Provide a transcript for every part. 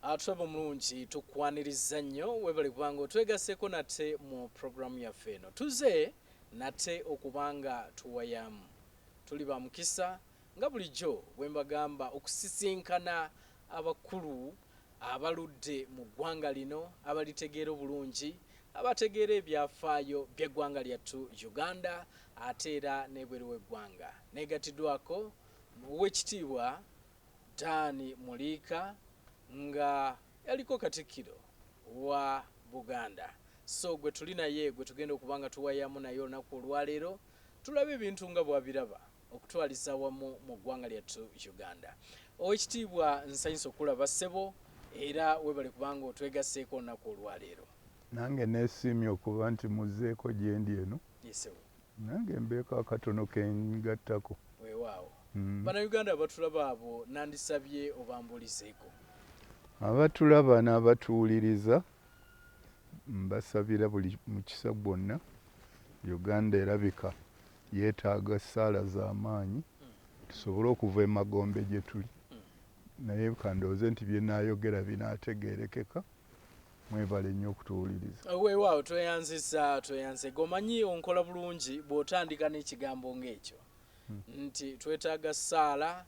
Atulaba mulungi tukwaniriza nnyo webale kubanga otwegaseeko nate mu programu yaffe eno. Tuze nate okubanga tuwayamu. Tuli ba mukisa nga bulijjo bwe mbagamba okusisinkana abakulu abaludde mu ggwanga lino abalitegeera obulungi abategeera ebyafaayo by'eggwanga lyattu Uganda ate era n'ebweru w'eggwanga. Negatiddwako Owek.Dan Muliika nga yaliko Katikkiro wa Buganda. So gwe tuli naye gwe tugenda okubanga tuwayamu naye olunaku olwaleero tulabe ebintu nga bwabiraba okutwaliza wamu mu ggwanga lyattu Uganda. Owekitiibwa nsanyusa okulaba ssebo era webale kubanga otwegaseeko olunaku olwaleero. Nange neesiimye okuba nti muzeeko gye ndi eno. Yesewo. Nange mbeeko akatono ke ngattako. Weewaawo. Bannayuganda abatulaba abo nandisabye obambulizeeko. Abatulaba n'abatuwuliriza mbasabira buli mukisa gwonna. Uganda erabika yeetaaga ssaala z'amaanyi tusobole okuva emagombe gye tuli. Naye kandooze nti bye naayogera binaategeerekeka. Mwebale nnyo okutuwuliriza. Weewaawo tweyanze gomanyi onkola bulungi bw'otandika n'ekigambo ng'ekyo nti twetaaga ssaala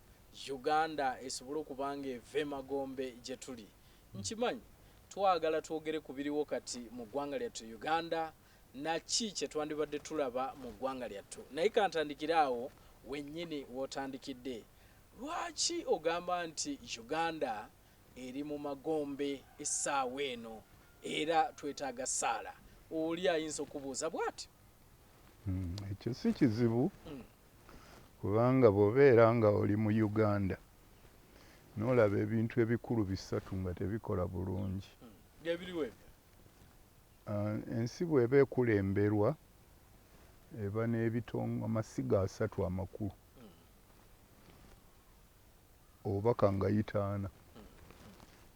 Uganda esobole okubanga eva emagombe gye tuli. Nkimanyi twagala twogere ku biriwo kati mu ggwanga lyattu Uganda naki kye twandibadde tulaba mu ggwanga lyattu. Naye kantandikiraawo wennyini w'otandikidde. Lwaki ogamba nti Uganda eri mu magombe essaawa eno era twetaaga ssaala? Oli ayinza okubuuza bw'ati. Ekyo si kizibu kubanga bw'obeera nga oli mu Uganda n'olaba ebintu ebikulu bisatu nga tebikola bulungi. Byebiriwo ebyo? Ensi bw'eba ekulemberwa eba n'ebitongo amasiga asatu amakulu oba kangayitaana.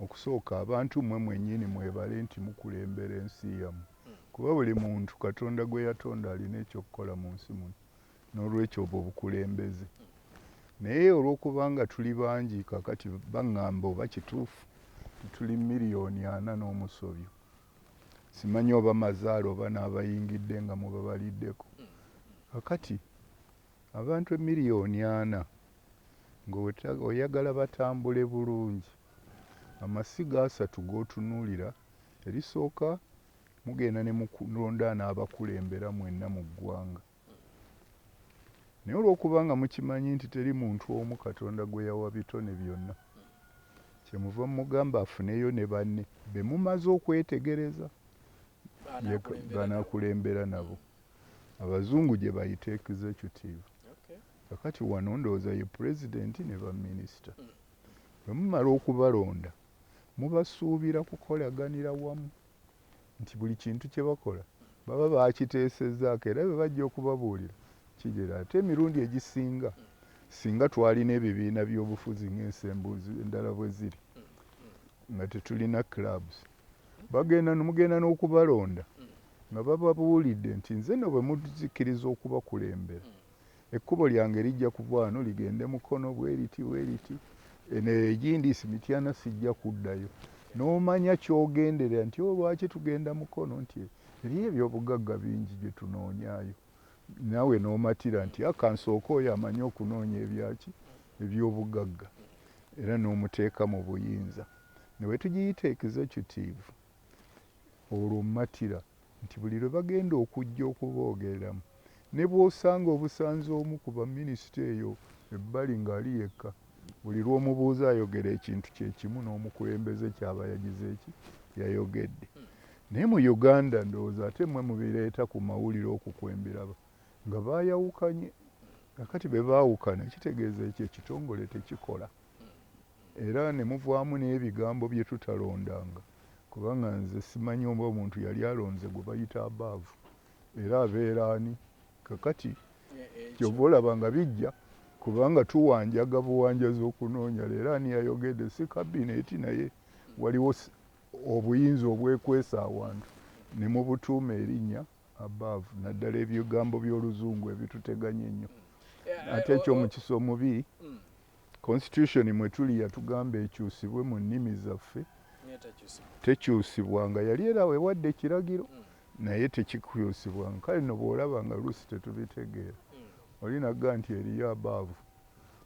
Okusooka abantu mmwe mwennyini mwebale nti mukulembera ensi yammwe kuba buli muntu Katonda gwe yatonda alina ekyokukola mu nsi muno n'olwekyo obwo bukulembeze. Naye olw'okubanga tuli bangi kakati baŋŋamba oba kituufu tuli miliyoni 4 n'omusobyo. Simanyi oba mazaalo oba n'abayingidde nga mubabaliddeko. Kakati abantu miliyoni 4 ng'oyagala batambule bulungi. Amasiga asatu g'otunuulira erisooka mugenda ne mulonda n'abakulembera mwenna mu ggwanga. Naye olw'okubanga mukimanyi nti teri muntu omu Katonda gwe yawa bitone byonna kyemuva mugamba afuneyo ne banne be mumaze okwetegereza banaakulembera nabo. Abazungu gye bayita executive. Kakati wano ndowooza ye pulezidenti ne baminisita. Bwe mumala okubalonda mubasuubira kukolaganira wamu nti buli kintu kye bakola baba baakiteesezzaako era bwe bajja okubabuulira kigera. Ate emirundi egisinga singa twalina ebibiina by'obufuzi ng'ensembuzi endala bwe ziri nga tetulina clubs mugenda n'okubalonda nga bababuulidde nti nze no bwe muzikkiriza okubakulembera ekkubo lyange lijja kuva wano ligende mukono bweriti egindi Simityana sijja kuddayo. N'omanya ky'ogenderera nti lwaki tugenda mukono nti eriyo ebyobugagga bingi gye tunoonyaayo. Naawe n'omatira nti akansooka oyo amanyi okunoonya ebyobugagga era n'omuteeka mu buyinza. Ne bwe tugiyita executive olwo mmatira nti buli lwe bagenda okujja okuboogereramu ne bw'osanga obusanze omu ku baminisita eyo ebbali ng'ali yekka buli lw'omubuuza ayogera ekintu kye kimu n'omukulembeze kyaba yagize yayogedde. Naye mu Uganda ndowooza ate mmwe mubireeta ku mawulire okukwembiraba nga baayawukanye. Kakati be baawukana kitegeeza ekyo ekitongole tekikola era ne muvaamu n'ebigambo bye tutalondanga kubanga nze simanyi oba omuntu yali alonze gwe bayita abaavu era abeera ani. Kakati kyova olaba nga bijja kubanga tuwanjaga buwanjazi okunoonya. Leero ani yayogedde si kabineeti naye waliwo obuyinza obwekwesa awantu ne mubutuuma erinnya above naddala ebigambo by'oluzungu ebituteganya ennyo. Ate eky'omukisa omubi constitution mwe tuli yatugamba ekyusibwe mu nnimi zaffe tekyusibwanga yali era wewadde ekiragiro naye tekikyusibwanga kale no bw'olaba nga luusi tetubitegeera oli nagga nti eriyo abaavu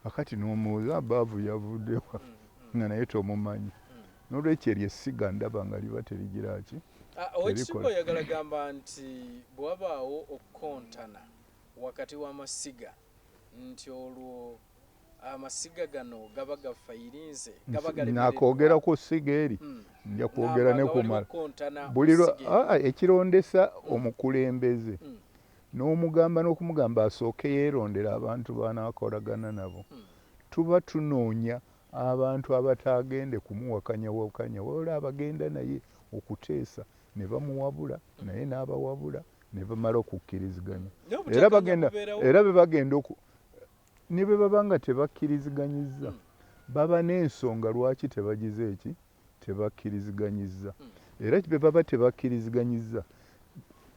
akati n'omubuuza abaavu yavuddewa nga naye tomumanyi n'olwekyo eryo essiga ndaba nga liba terigira ki Oweekitiibwa oyagala gamba nti bw'abaawo okukontana wakati w'amasiga nti olwo amasiga gano gaba gafayirinze nakwogera ku ssiga eri nja kwogera ne kumala buli ekirondesa omukulembeze n'omugamba n'okumugamba asooke yeerondera abantu banaakolagana nabo tuba tunoonya abantu abatagende kumuwakanya wabula abagenda naye okuteesa ne bamuwabula naye n'abawabula ne bamala okukkiriziganya era bebagenda ne bwe baba nga tebakkiriziganyizza baba n'ensonga lwaki tebagize eki tebakkiriziganyizza era bwe baba tebakkiriziganyizza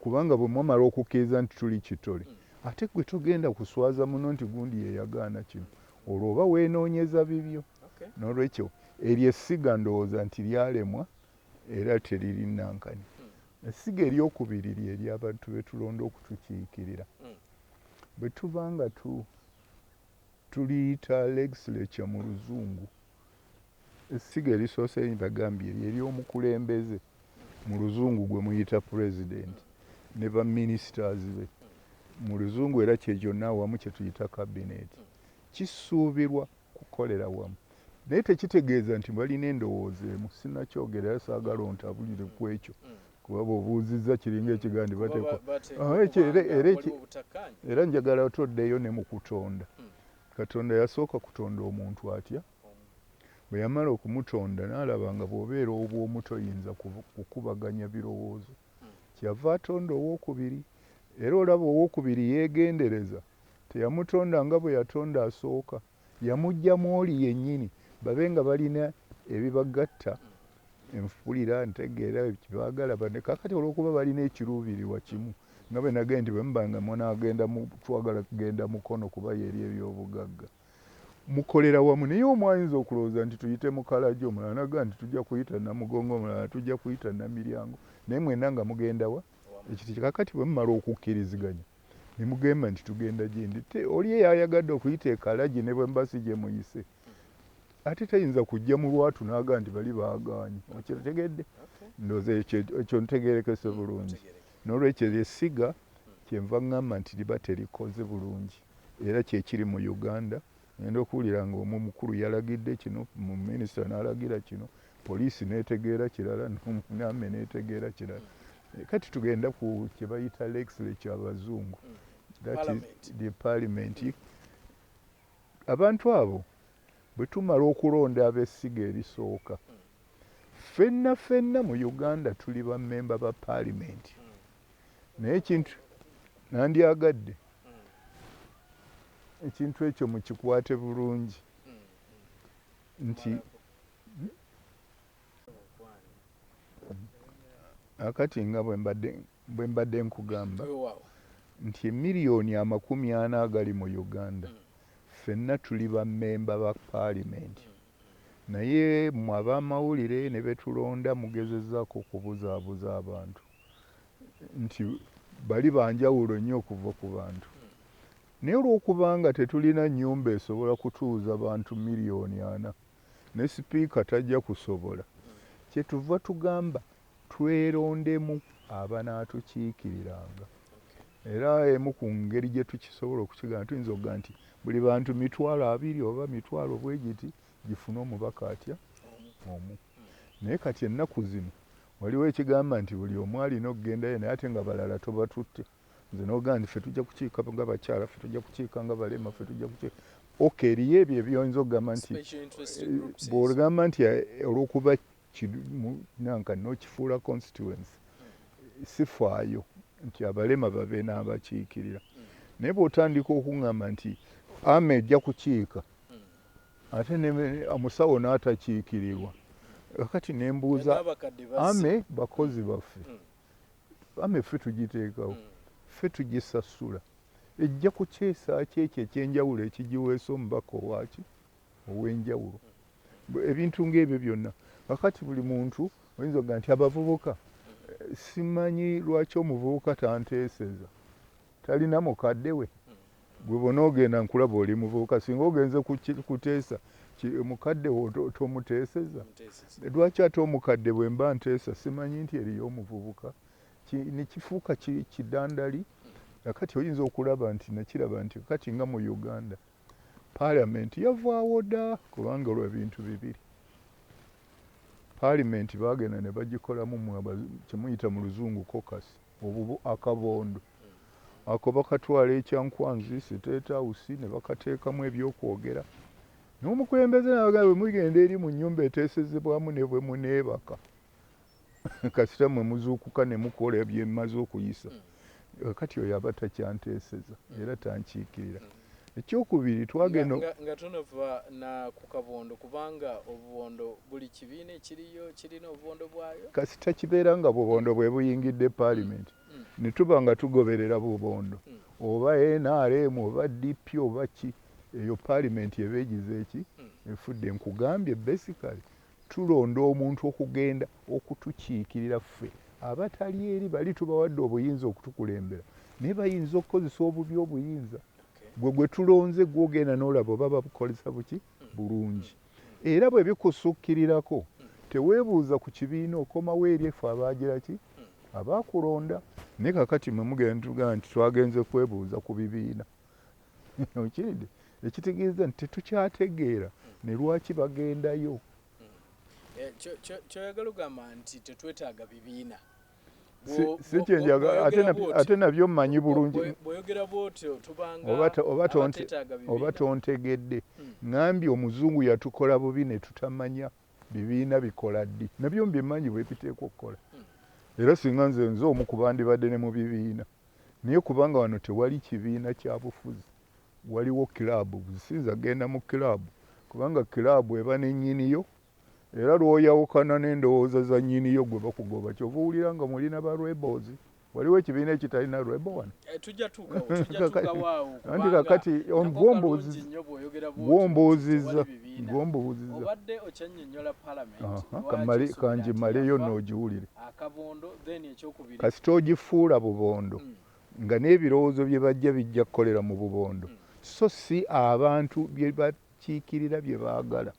kubanga bwe mwamala okukkiriza nti tuli kitole ate gwe togenda kuswaza muno nti gundi yeyagaana kino olwo oba weenoonyeza bibyo n'olwekyo eryo essiga ndowooza nti lyalemwa era teriri nankani essiga eryokubiri lye ery'abantu be tulonda okutukiikirira bwe tuba nga tuliyita legislature mu luzungu essiga erisoose bagambye ery'omukulembeze mu luzungu gwe muyita president ne baministers be mu luzungu era kye kyonna awamu kye tuyita cabinet kisuubirwa kukolera wamu naye tekitegeeza nti balina endowooza emu sinnakyogera era saagala ontabulire ku ekyo kuba bw'obuuzizza kiringa ekigandi era njagala otoddeyo ne mu kutonda Katonda yasooka kutonda omuntu atya bwe yamala okumutonda n'alaba nga bw'obeera obw'omu toyinza kukubaganya birowoozo kyava atonda owookubiri era olaba owookubiri yeegendereza teyamutonda nga bwe yatonda asooka yamuggyamu oli yennyini babe nga balina ebibagatta enfulira ntegeera kibaagala bane kakati olw'okuba balina ekiruubirirwa kimu nga bwe nagenda nti bwe mubanga munaagenda twagala kugenda mukono kuba yeri ebyobugagga mukolera wamu naye omwayinza okulowooza nti tuyite mukalajjo omulala naga nti tujja kuyita namugongo omulala tujja kuyita namiryango naye mwenna nga mugenda wa ekiti kakati bwe mumala okukkiriziganya ne mugamba nti tugenda gindi oli eyayagadde okuyita ekalagi ne bwe mbasi gye muyise ate tayinza kujja mu lwatu n'aga nti bali baagaanye okitegeedde ndowooza ekyo ntegeerekese bulungi n'olwekyo essiga kyenva ŋŋamba nti liba terikoze bulungi era kyekiri mu Uganda ngenda okuwulira nga omukulu yalagidde kino mu minisita n'alagira kino poliisi n'etegeera kirala n'ame n'etegeera kirala kati tugenda ku kye bayita legislature abazungu the parliament abantu abo bwe tumala okulonda ab'essiga erisooka ffenna mu Uganda tuli bammemba ba parliament naye ekintu nandyagadde ekintu ekyo mukikwate bulungi nti akati nga bwe mbadde nkugamba nti emiliyoni 40 agali mu Uganda ffenna tuli bammemba ba parliament naye mu ab'amawulire ne betulonda mugezezzaako okubuzaabuza abantu nti bali banjawulo nnyo okuva ku bantu naye olw'okubanga tetulina nnyumba esobola kutuuza bantu miliyoni 40 ne sipiika tajja kusobola kyetuva tugamba twerondemu abanaatukiikiriranga era emu ku ngeri gye tukisobola okukigamba tuyinza okuga nti buli bantu 20,000 oba 20,000 bwe giti gifune omubaka atya omu naye kati ennaku zino waliwo ekigamba nti buli omu alina okugendayo naye ate nga balala tobatutte nze n'ogamba nti ffe tujja kukiika nga bakyala ffe tujja kukiika nga balema ffe tujja kukiika eriyo ebyo ebyoyinza okugamba nti bw'ogamba nti olw'okuba nanka n'okifuula constituency sifaayo nti abalema babe n'abakiikirira naye bw'otandika okuŋŋamba nti ame ejja kukiika ate omusawo n'atakiikirirwa kakati nembuuza ame bakozi baffe ame ffe tugiteekawo ffe tugisasula ejja kukyesa ki ekyo ekyenjawulo ekigiweesa omubaka owaki ow'enjawulo ebintu ng'ebyo byonna kakati buli muntu oyinza okuga nti abavubuka simanyi lwaki omuvubuka tanteeseza talina mukadde we gwe bona ogenda nkulaba oli muvubuka singa ogenze kuteesa mukadde wo tomuteeseza lwaki ate omukadde bwe mba nteesa simanyi nti eriyo omuvubuka nekifuuka kidandali kakati oyinza okulaba nti nakiraba nti kakati nga mu Uganda paalamenti yavaawo dda kubanga olwo ebintu bibiri paalamenti baagenda ne bagikolamu kyemuyita mu luzungu kokasi akabondo ako bakatwala ekyankwanzi State House ne bakateekamu ebyokwogera n'omukulembeze nabaga bwe mugenda eri mu nnyumba eteesezebwamu ne bwe muneebaka kasita mwe muzuukuka ne mukola bye mmaze okuyisa kati oyo aba takyanteeseza era tankiikirira ekyokubiri twagenda nga tonova na ku kabondo kubanga obubondo buli kibiina ekiriyo kirina obubondo bwayo kasita kibeera nga bubondo bwe buyingidde paalamenti ne tuba nga tugoberera bubondo oba NRM oba DP oba ki eyo paalamenti eba egize eki efudde nkugambye basically tulonda omuntu okugenda okutukiikirira ffe abatali eri bali tubawadde obuyinza okutukulembera naye bayinza okukozesa obubi obuyinza gwe tulonze gwogenda n'olaba oba babukolesa buki bulungi era bwe bikusukkirirako teweebuuza ku kibiina okomawo eri effe abaagira ki abaakulonda naye kakati mwe mugenda tugaa nti twagenze kwebuuza ku bibiina okiridde ekitegeeza nti tetukyategeera ne lwaki bagendayo kyoyagala ogamba nti tetwetaaga bibiina si kyenjaga ate nabyo mmanyi bulungi bw'oyogera bw'otyo tubanga oba tontegedde ngambye omuzungu yatukola bubi ne tutamanya bibiina bikola ddi nabyo mbimanyi bwe biteekwa okukola era singa nze omu ku bandibadde ne mu bibiina naye kubanga wano tewali kibiina kya bufuzi waliwo kiraabu businza genda mu kiraabu kubanga kiraabu eba n'ennyiniyo era lw'oyawukana n'endowooza za nnyiniyo gwe bakugoba kyova owulira nga mulina ba rebels waliwo ekibiina ekitalina rebo wano anti kakati gwombuuzizza obadde okyannyonnyola paalamenti kanjimaleyo n'ogiwulire kasita ogifuula bubondo nga n'ebirowoozo bye bajja bijja kukolera mu bubondo so si abantu bye bakiikirira bye baagala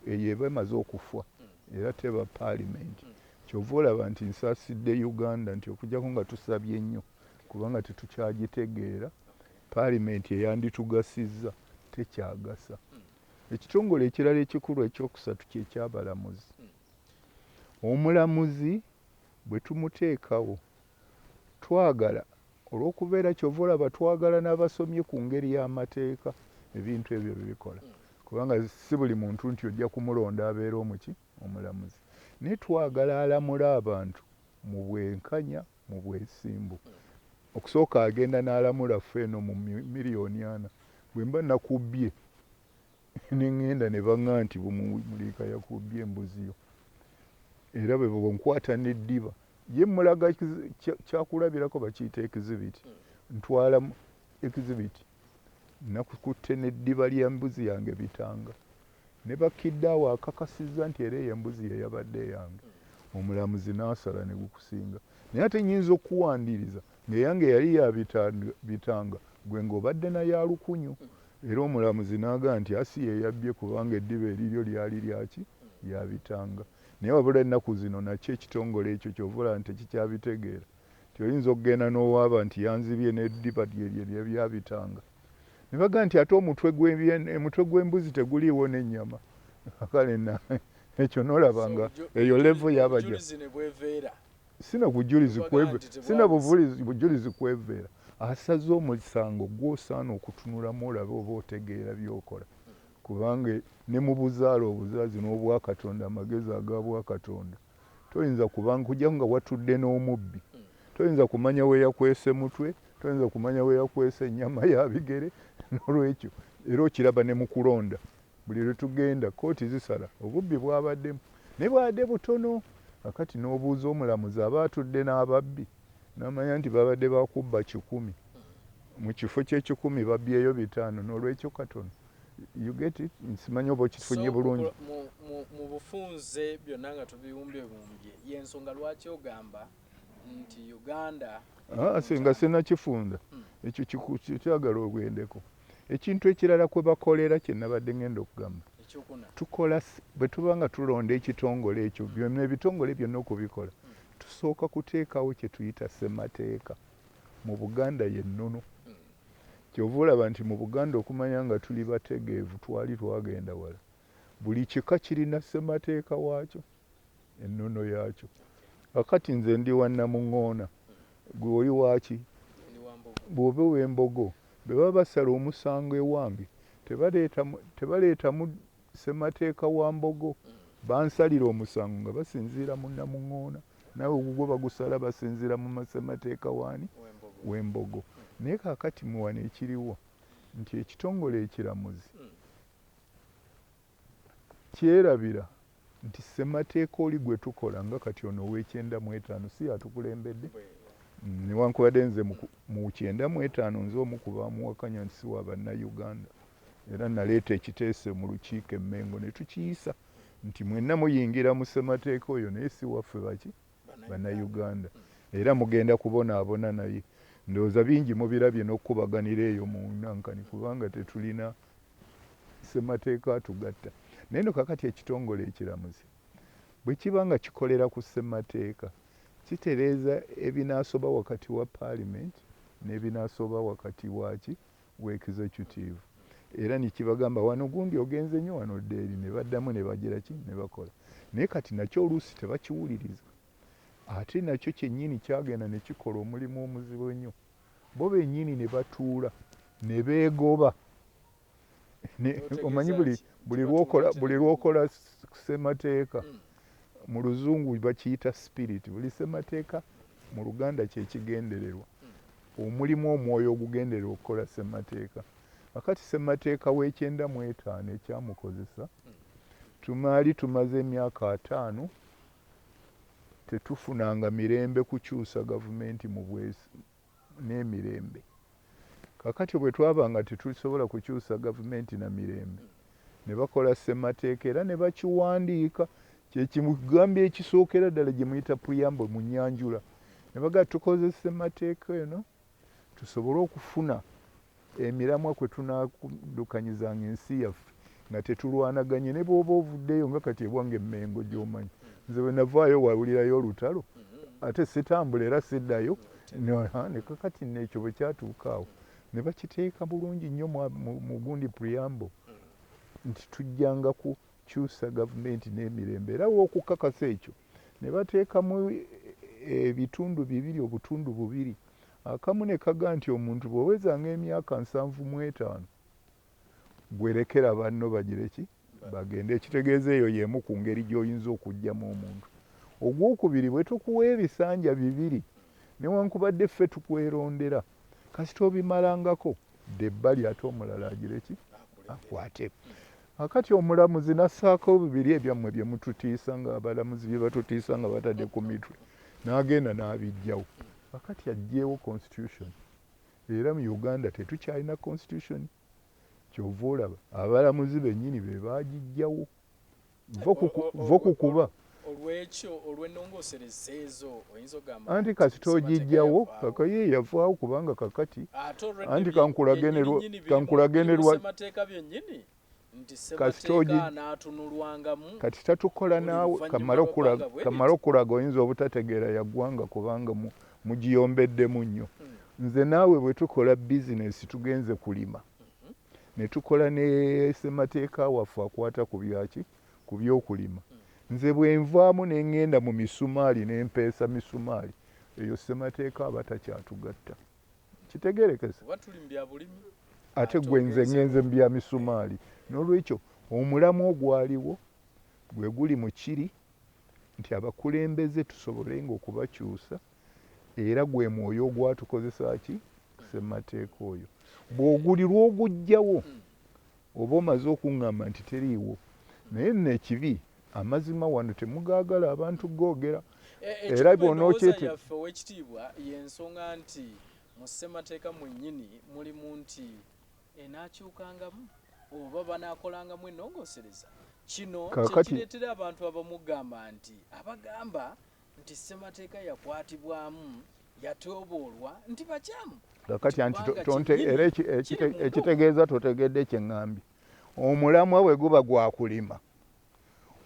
eyo eba emaze okufwa era teba paalamenti kyova olaba nti nsaasidde Uganda nti okujjako nga tusabye ennyo kubanga tetukyagitegeera paalamenti eyanditugasizza tekyagasa ekitongole ekirala ekikulu ekyokusatu kyekyabalamuzi omulamuzi bwe tumuteekawo twagala olw'okubeera kyova olaba twagala n'abasomye ku ngeri y'amateeka ebintu ebyo bibikola kubanga si buli muntu nti ojja kumulonda abeera omuki omulamuzi naye twagala alamula abantu mu bwenkanya mu bwesimbu okusooka agenda n'alamula ffeeno mu miliyoni 4 bwe mba nakubbye neŋŋenda ne baŋŋa nti Muliika yakubbye embuziyo era bwe bonkwata n'eddiba ye mulaga kyakulabirako bakiyita ekizibiti ntwala ekizibiti nakukutte n'eddiba ly'embuzi yange bitanga ne bakidde awo akakasizza nti era eyo embuzi yeyabadde yange omulamuzi n'asala ne gukusinga naye ate nnyinza okuwandiriza ng'eyange yali yabitanga gwe ng'obadde naye alukunyu era omulamuzi n'agaa nti asi yeyabbye kubanga eddiba eriryo lyali lyaki yabitanga naye wabula ennaku zino nakyo ekitongole ekyo kyovula nti tekikyabitegeera tioyinza okugenda n'owaaba nti yanzibye n'eddiba lye byabitanga ne bagaa nti ate omutwe gw'embuzi teguliiwo n'ennyama kale ekyo n'olabanga eyo levo yabajja sina bujulizi kweveera asaze omusango gw'osaana okutunulamu olabe oba otegeera by'okola kubanga ne mu buzaala obuzaazi n'obwakatonda amagezi aga bwakatonda toyinza kubanga kujja nga watudde n'omubbi toyinza kumanya we yakwese mutwe toyinza kumanya we yakwese ennyama ya bigere n'olwekyo era okiraba ne mu kulonda buli lwe tugenda kooti zisala obubbi bwabaddemu naye bwabadde butono kakati n'obuuza omulamuzi aba atudde n'ababbi n'amanya nti babadde bakubba 100 mu kifo ky'e100 babbyeyo 5 n'olwekyo katono You get it? Nsimanyi oba okifunye bulungi. Mu bufunze byonna nga tubiwumbye y'ensonga lwaki ogamba nti Uganda singa sinakifunda ekyo kyagala obwendeko. Ekintu ekirala kwe bakolera kye nabadde ngenda okugamba. Tukola bwe tuba nga tulonda ekitongole ekyo byonna ebitongole byonna okubikola tusooka kuteekawo kye tuyita ssemateeka mu Buganda yennono. Kyova olaba nti mu Buganda okumanya nga tuli bategeevu twali twagenda wala. Buli kika kirina ssemateeka waakyo ennono yaakyo. Kakati nze ndi wa Namuŋŋoona, gwe oli waaki? Bw'oba w'Embogo bwe baba basala omusango ewange tebaleetamu ssemateeka wa Mbogo, bansalira omusango nga basinziira mu Namuŋŋoona, nawe gugwo bagusala basinziira mu ssemateeka waani? W'Embogo. Naye kaakati muwano ekiriwo nti ekitongole ekiramuzi kyerabira nti ssemateeka oli gwe tukola nga kati ono ow'e95 si yatukulembedde newankubadde nze mu 95 nze omu ku baamuwakanya nti si wa bannayuganda era naleeta ekiteeso mu lukiiko e Mengo ne tukiyisa nti mwenna muyingira mu ssemateeka oyo naye si waffe baki bannayuganda era mugenda kubonaabona naye. Ndowooza bingi mubirabye n'okukubaganira eyo mu Nankani kubanga tetulina ssemateeka atugatta. Naye no kakati ekitongole ekiramuzi bwe kiba nga kikolera ku ssemateeka kitereeza ebinaasoba wakati wa paalimenti n'ebinaasoba wakati waaki wa executive. Era nikibagamba wano gundi ogenze nnyo wano ddeeri ne baddamu ne bagira ki ne bakola. Naye kati nakyo oluusi tebakiwuliriza. Ate nakyo kyennyini kyagenda ne kikola omulimu omuzibu ennyo. Bo bennyini ne batuula ne beegoba. Omanyi buli lw'okola ssemateeka mu Luzungu bakiyita spirit. Buli ssemateeka mu Luganda kye kigendererwa. Omulimu omwoyo ogugendererwa okukola ssemateeka. Kakati ssemateeka w'95 ekyamukozesa tumaali tumaze emyaka 5 tetufunanga mirembe kukyusa gavumenti mu bwesi n'emirembe. Kakati bwe twabanga tetusobola kukyusa gavumenti na mirembe ne bakola ssemateeka era ne bakiwandiika kye kimugambye ekisookera ddala gye muyita preamble mu nnyanjula. Ne bagaa tukoze ssemateeka eno tusobole okufuna emiramwa kwe tunaakudukanyizanga ensi yaffe nga tetulwanaganye ne bw'oba ovuddeyo nga kati ebwange Mengo gy'omanyi. Nze bwe navaayo wawulirayo olutalo ate sitambula era siddayo ne kakati n'ekyo bwe kyatuuka awo ne bakiteeka bulungi nnyo mu gundi preamble nti tujjanga kukyusa gavumenti n'emirembe. Era w'okukakasa ekyo ne bateekamu ebitundu bibiri obutundu bubiri. Akamu ne kaga nti omuntu bw'owezanga emyaka 75 gwerekera banno bagire ki bagende. Ekitegeeza eyo y'emu ku ngeri gy'oyinza okuggyamu omuntu. Ogwokubiri bwe tukuwa ebisanja bibiri newankubadde ffe tukwerondera kasita obimalangako ddebbali ate omulala agire ki akwate. Akati omulamuzi nassaako bibiri ebyammwe bye mututiisa nga abalamuzi bye batutiisa nga batadde ku mitwe n'agenda n'abiggyawo. Akati aggyeewo constitution era mu Uganda tetukyalina constitution. Kyova olaba abalamuzi bennyini be baagiggyawo vo kukuba olw'ekyo olw'ennongoosereza ezo oyinza ogamba anti kasita ogiggyawo kaka ye yavaawo kubanga kakati anti kankulagenerwa kati tatukola naawe kamala okulaga oyinza obutategeera yaggwanga kubanga mugiyombeddemu nnyo. Nze naawe bwe tukola bizinesi tugenze kulima ne tukola ne ssemateeka waffe akwata ku byaki ku by'okulima. Nze bwe nvaamu ne ŋŋenda mu misumaali ne mpeesa misumaali eyo ssemateeka aba takyatugatta. Kitegeerekese ate gwe nze ŋŋenze mu bya misumaali. N'olwekyo omulamu ogwaliwo gwe guli mu kiri nti abakulembeze tusobolenga okubakyusa era gwe mwoyo ogwatukozesa ki ssemateeka oyo. Bw'ogulirwa oguggyawo oba omaze okuŋŋamba nti teriiwo. Naye nno ekibi amazima wano temugaagala abantu googera era bw'onookyete yaffe ow'ekitiibwa y'ensonga nti mu ssemateeka mwennyini mulimu nti enaakyukangamu oba banaakolangamu ennongosereza. Kino Kaakati kyekireetera abantu abamugamba nti abagamba nti ssemateeka yakwatibwamu yatooboolwa nti bakyamu. Kakati anti era ekitegeeza totegedde kye ŋŋambye. Omulamwa bwe guba gwa kulima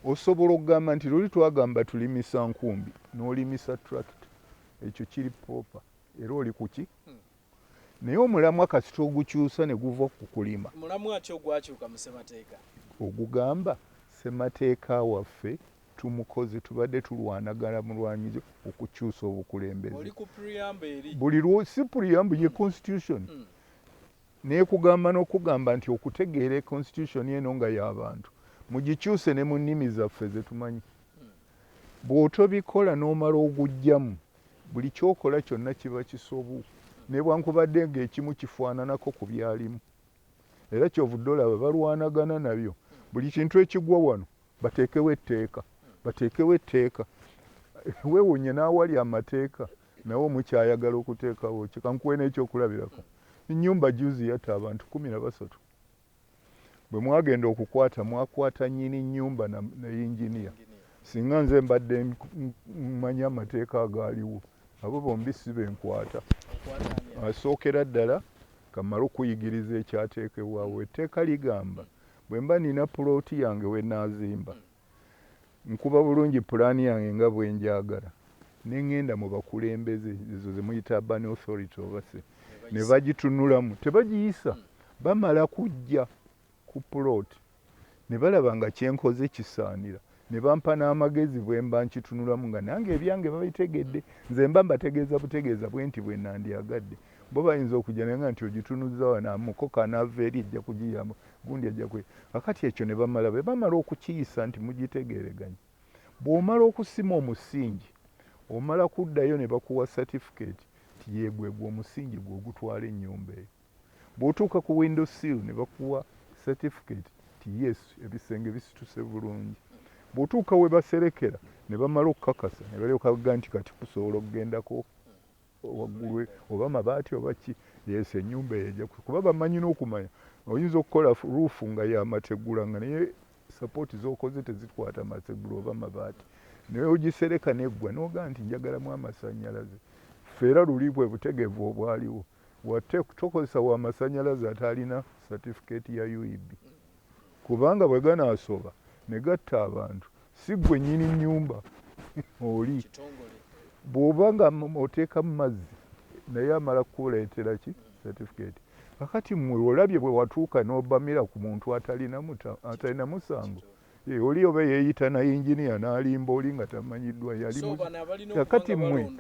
osobola okugamba nti luli twagamba tulimisa nkumbi n'olimisa tractor, ekyo kiri proper era oli kuki. Naye omulamwa kasita ogukyusa ne guva ku kulima, mulamwa ki ogwakyuka mu ssemateeka? ogugamba ssemateeka waffe tumukoze, tubadde tulwanagala mulwanyize okukyusa obukulembeze. Oli ku preamble eri. Buli si preamble ye constitution. Nekugamba n'okugamba nti okutegeera constitution eno nga y'abantu mugikyuse ne mu nnimi zaffe ze tumanyi. Bw'otobikola n'omala ogujjamu, buli kyokola kyonna kiba kisobu, ne bwankubadde ng'ekimu kifaananako ku byalimu. Era kyovudde olaba balwanagana nabyo. Buli kintu ekigwa wano bateekewo etteeka, bateekewo etteeka. Weewunye n'awali amateeka nawe mukyayagala okuteekawo ki. Kankuwe n'ekyokulabirako. Ennyumba juzi yatta abantu 13. Bwe mwagenda okukwata mwakwata nnyini nnyumba na yinginiya. Singa nze mbadde mmanyi amateeka agaaliwo, abo bombi si benkwata. Asookera ddala kamala okuyigiriza ekyateekebwawo. Etteeka ligamba bwe mba nina pulooti yange we naazimba, nkuba bulungi pulaani yange nga bwe njagala, ne ŋŋenda mu bakulembeze, ezo ze muyita urban authority oba se, ne bagitunulamu, tebagiyisa. Bamala kujja ku pulooti ne balaba nga kyenkoze kisaanira, ne bampa n'amagezi bwe mba nkitunulamu nga nange ebyange babitegedde. Nze mba mbategeeza butegeeza bwe nti bwe nandyagadde. Bo bayinza okujja naye nga nti ogitunuzza wano mukoka anaava eri ejja kugiyamba gundi ajja kwe. Kakati ekyo ne bamala be bamala okukiyisa nti mugitegeereganye. Bw'omala okusima omusingi, omala kuddayo ne bakuwa certificate ti yeegwegwa omusingi gwe ogutwala ennyumba eyo. Bw'otuuka ku window sill ne bakuwa certificate ti yes ebisenge bisituse bulungi. Bw'otuuka we baserekera ne bamala okukakasa ne balyoka bagamba nti kati kusobola okugendako waggulu oba mabaati oba ki, yes ennyumba eyo ejja kuba bamanyi n'okumanya. Oyinza okukola ruufu nga y'amategula nga naye sapoti z'okoze tezikwata mategula oba mabaati, naye ogisereka neggwa n'ogamba nti njagalamu amasannyalaze. Ffe era luli bwe butegevu obwaliwo, tokozesa wa masannyalaze atalina certificate ya UEB, kubanga bwe ganaasoba ne gatta abantu si ggwe nnyini nnyumba oli. Bw'oba nga oteekamu mazzi naye amala kukuleetera ki certificate. Kakati mmwe olabye bwe watuuka n'obamira ku muntu atalina musango, oli oba yeeyita na yinginiya n'alimba oli nga tamanyiddwa yali. Kakati mmwe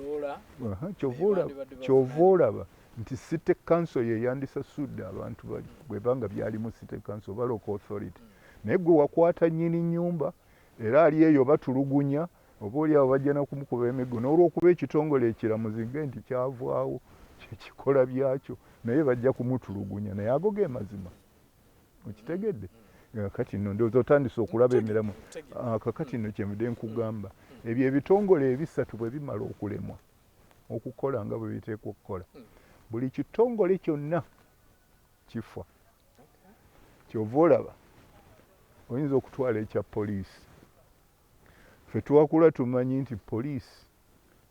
kyova olaba nti city council ye yandisasudde abantu bwe banga byali mu city council oba local authority, naye gwe wakwata nnyini nnyumba era ali eyo batulugunya, oba oli abo bajja na kumukuba emiggo n'olwokuba ekitongole ekiramuzi nti kyavaawo kyekikola byakyo, naye bajja kumutulugunya, naye ago ge mazima. Okitegedde? Kakati nno ndowooza otandise okulaba emiramu. Kakati nno kyemudde nkugamba, ebyo ebitongole ebisatu bwe bimala okulemwa okukola nga bwe biteekwa okukola, buli kitongole kyonna kifa. Kyova olaba oyinza okutwala ekya poliisi. Ffe twakula tumanyi nti poliisi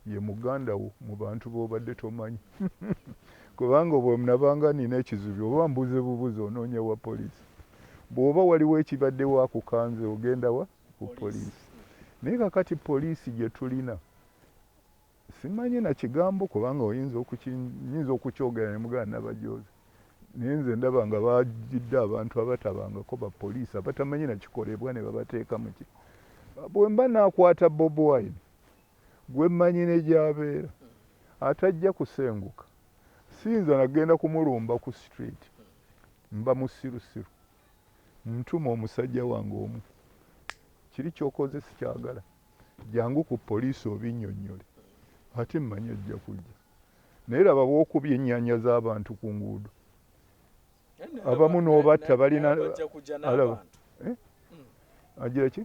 ye muganda wo mu bantu b'obadde tomanyi. Kubanga bwe munabanga nina ekizibu oba mbuze bubuze onoonya wa poliisi. Bw'oba waliwo ekibaddewo akukanze ogenda wa ku poliisi. Naye kakati poliisi gye tulina simanyi na kigambo kubanga oyinza okukyogera ne muganda nabajoozi. Naye nze ndaba nga bagidde abantu abatabangako ba poliisi abatamanyi na kikolebwa ne babateeka mu ki. Bwe mba naakwata BOBIWINE gwe mmanyi ne gy'abeera atajja kusenguka, siyinza nagenda kumulumba ku street, mba musirusiru, ntuma omusajja wange omu, kiri ky'okoze sikyagala, jangu ku poliisi obinnyonnyole, ate mmanyi ajja kujja. Naye laba bw'okubya ennyaanya z'abantu ku nguudo, abamu n'obatta balina alaba agira ki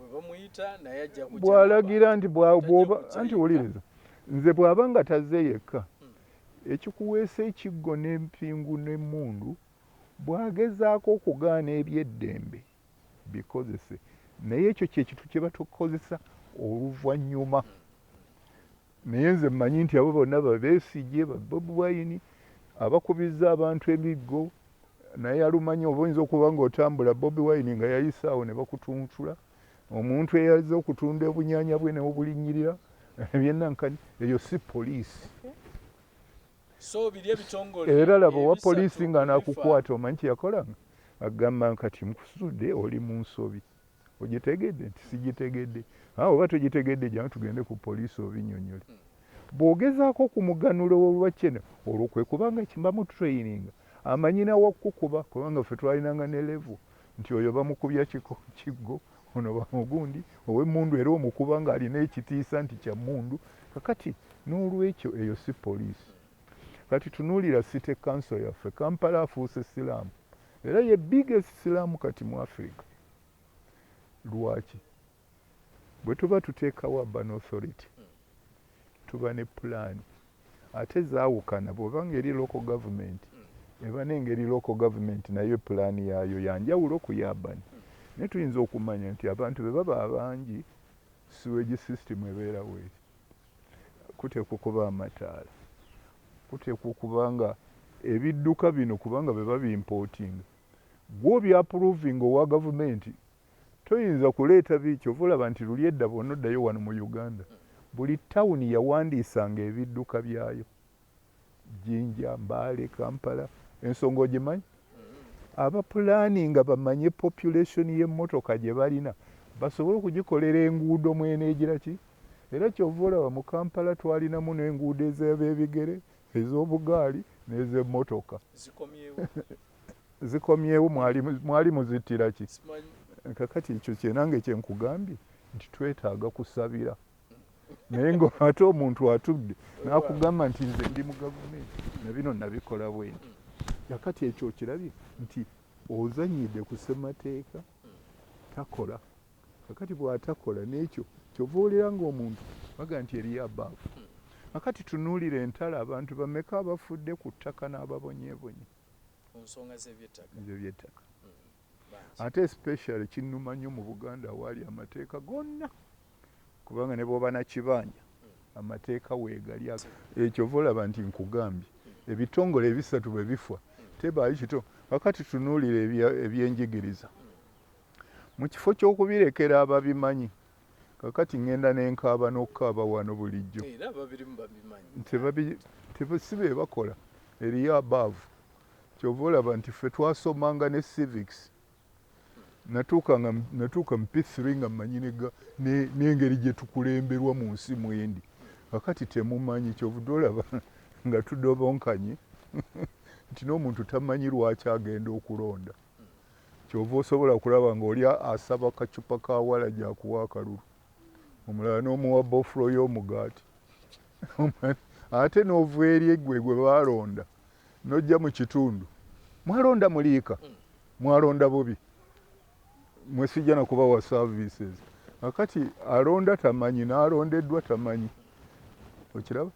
bw'alagira nti bw'oba anti wuliriza, nze bw'aba nga tazze yekka, ekikuweesa ekiggo n'empingu n'emmundu bwagezaako okugaana ebyeddembe bikozese naye ekyo kyekitu kye batukozesa oluvannyuma. Naye nze mmanyi nti abo bonna babeesigye ba BOBIWINE abakubiza abantu emiggo naye alumanyi oba oyinza okuba ng'otambula BOBIWINE nga yayisaawo ne bakutuntula omuntu eyazze okutunda obunyaanya bwe ne bubulinnyirira ebyennankani eyo si poliisi. So biri ebitongole era laba owa poliisi nga nakukwata omanyi kyeyakolanga agamba kati nkusudde oli mu nsobi ogitegedde nti sigitegedde oba togitegedde jama tugende ku poliisi obinnyonnyole. Bw'ogezaako okumuganula olwakyene olwo kwe kubanga kimbamu training amanyi nawakukuba kubanga ffe twalinanga ne level nti oyo bamukubya kiggo ono bamugundi ow'emmundu era omukuba nga alina ekitiisa nti kya mmundu. Kakati n'olwekyo eyo si poliisi. Kati tunuulira City Council yaffe Kampala afuuse siraamu era ye biggest siraamu kati mu Africa. Lwaki? Bwe tuba tuteekawo urban authority tuba ne pulaani ate zaawukana bw'oba ngeri local government eba n'engeri local government nayo pulaani yaayo yanjawulo ku yabani. Naye tuyinza okumanya nti abantu be baba abangi sewage system ebeera weeri kuteekwa okuba amataala kuteekwa okuba nga ebidduka bino kubanga be babimportinga gw'obyapprovinga owa gavumenti toyinza kuleeta biikyo vulaba nti luli edda bwonna oddayo wano mu Uganda buli tawuni yawandiisanga ebidduka byayo Jinja, Mbale, Kampala. Ensonga ogimanyi? Abapulaninga bamanye population y'emmotoka gye balina basobole okugikolera enguudo mwene egiraki. Era kyova olaba mu Kampala twalinamu n'enguudo ez'ebebigere ez'obugaali n'ez'emmotoka zikomyewo mwali muzittira ki? Kakati ekyo kyenange kyenkugambye nti twetaaga kusabira naye ng'ate omuntu atudde n'akugamba nti nze ndi mu gavumenti na bino nabikola bwenti. Kakati ekyo kirabye nti ozanyidde ku ssemateeka takola. Kakati bw'atakola n'ekyo kyova olera ng'omuntu baga nti eriyo abaavu. Kakati tunuulire entala abantu bameka abafudde ku ttaka n'ababonyeebonye ku nsonga z'eby'ettaka. Ate especially kinnuma nnyo mu Buganda awaali amateeka gonna kubanga ne bw'oba na kibanja amateeka weegali. Ekyo olaba nti nkugambye ebitongole ebisatu bwe bifa tebaayi kito. Kakati tunuulire ebyenjigiriza mu kifo ky'okubirekera ababimanyi. Kakati ngenda n'enkaaba n'okukaaba wano bulijjo si be bakola eriyo abaavu. Kyova olaba nti ffe twasomanga ne civics natuuka mu P3 nga mmanyi n'engeri gye tukulemberwa mu nsi mwendi. Kakati temumanyi kyovudde olaba nga tudobonkanye nti n'omuntu tamanyi lwaki agenda okulonda. Kyova osobola okulaba ng'oli asaba kacupa ka wala gyakuwa akalulu omulala n'omuwa bofulo y'omugaati ate n'ova eri gwe baalonda n'ojja mu kitundu mwalonda Muliika mwalonda bubi mwesijja nakubawa services. Kakati alonda tamanyi n'alondeddwa tamanyi. Okiraba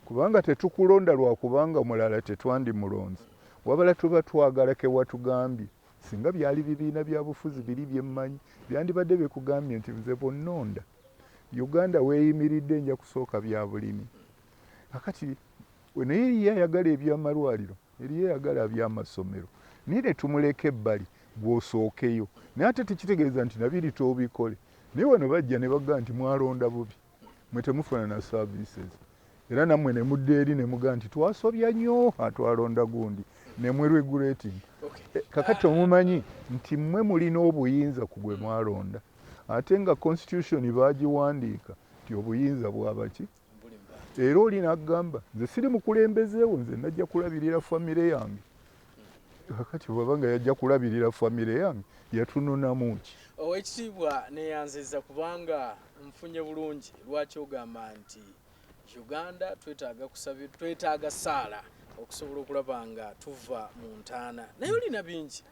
kubanga tetukulonda lwakubanga mulala tetwandimulonzi wabala tuba twagala ke watugambye. Singa byali bibiina bya bufuzi biri byemmanyi byandibadde bikugambye nti nze bonnonda Uganda weeyimiridde nja kusooka bya bulimi. Kakati naye eriyo ayagala ebyamalwaliro eriyo ayagala ebyamasomero naye ne tumuleka ebbali bw'osookeyo naye ate tekitegeeza nti nabiri toobikole. Naye wano bajja ne bagamba nti mwalonda bubi mwe temufuna na services era nammwe ne mudda eri ne mugamba nti twasobya nnyo atwalonda gundi ne mwe regulating. Kakati omumanyi nti mmwe mulina obuyinza ku gwe mwalonda ate nga constitution baagiwandiika nti obuyinza bwabaki. Era oli n'agamba nze siri mukulembezeewo nze najja kulabirira famire yange. Kakati bw'aba nga yajja kulabirira famire yange yatununamu ki? Oweekitiibwa neeyanziza kubanga nfunye bulungi lwaki ogamba nti Uganda twetaaga ssaala okusobola okulaba nga tuva mu ntaana. Naye olina bingi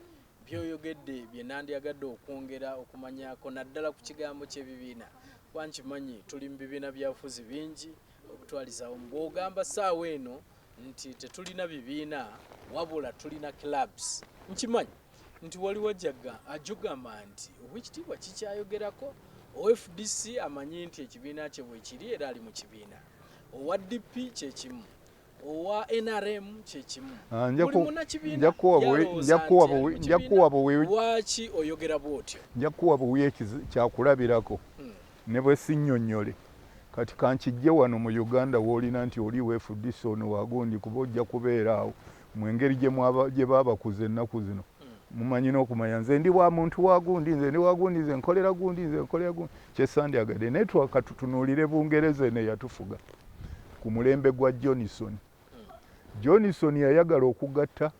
by'oyogedde bye nandyagadde okwongera okumanyako naddala ku kigambo ky'ebibiina. Kuba nkimanyi tuli mu bibiina byabufuzi bingi okutwalizawo bw'ogamba ssaawa eno nti tetulina bibiina wabula tulina clubs nkimanyi nti waliwo ajugamba nti owekitiibwa kikyayogerako OFDC amanyi nti ekibiina kye bwe kiri era ali mu kibiina, owa DP kyekimu, owa NRM kyekimu, buli munnakibiina lwaki oyogera bw'otyo? nja kuwa buwi kyakulabirako ne bwe sinnyonnyole kati kankijje wano mu Uganda w'olina nti oli weefudisa ono wagundi kuba ojja kubeera awo mu engeri gye baabakuza ennaku zino. Mumanyi n'okumanya nze ndi wa muntu wagundi, nze ndi wagundi, nze nkolera gundi, nze nkolera gundi. Kyesandyagadde naye twakatutunuulire Bungereza eno eyatufuga ku mulembe gwa Johnson. Johnson yayagala okugatta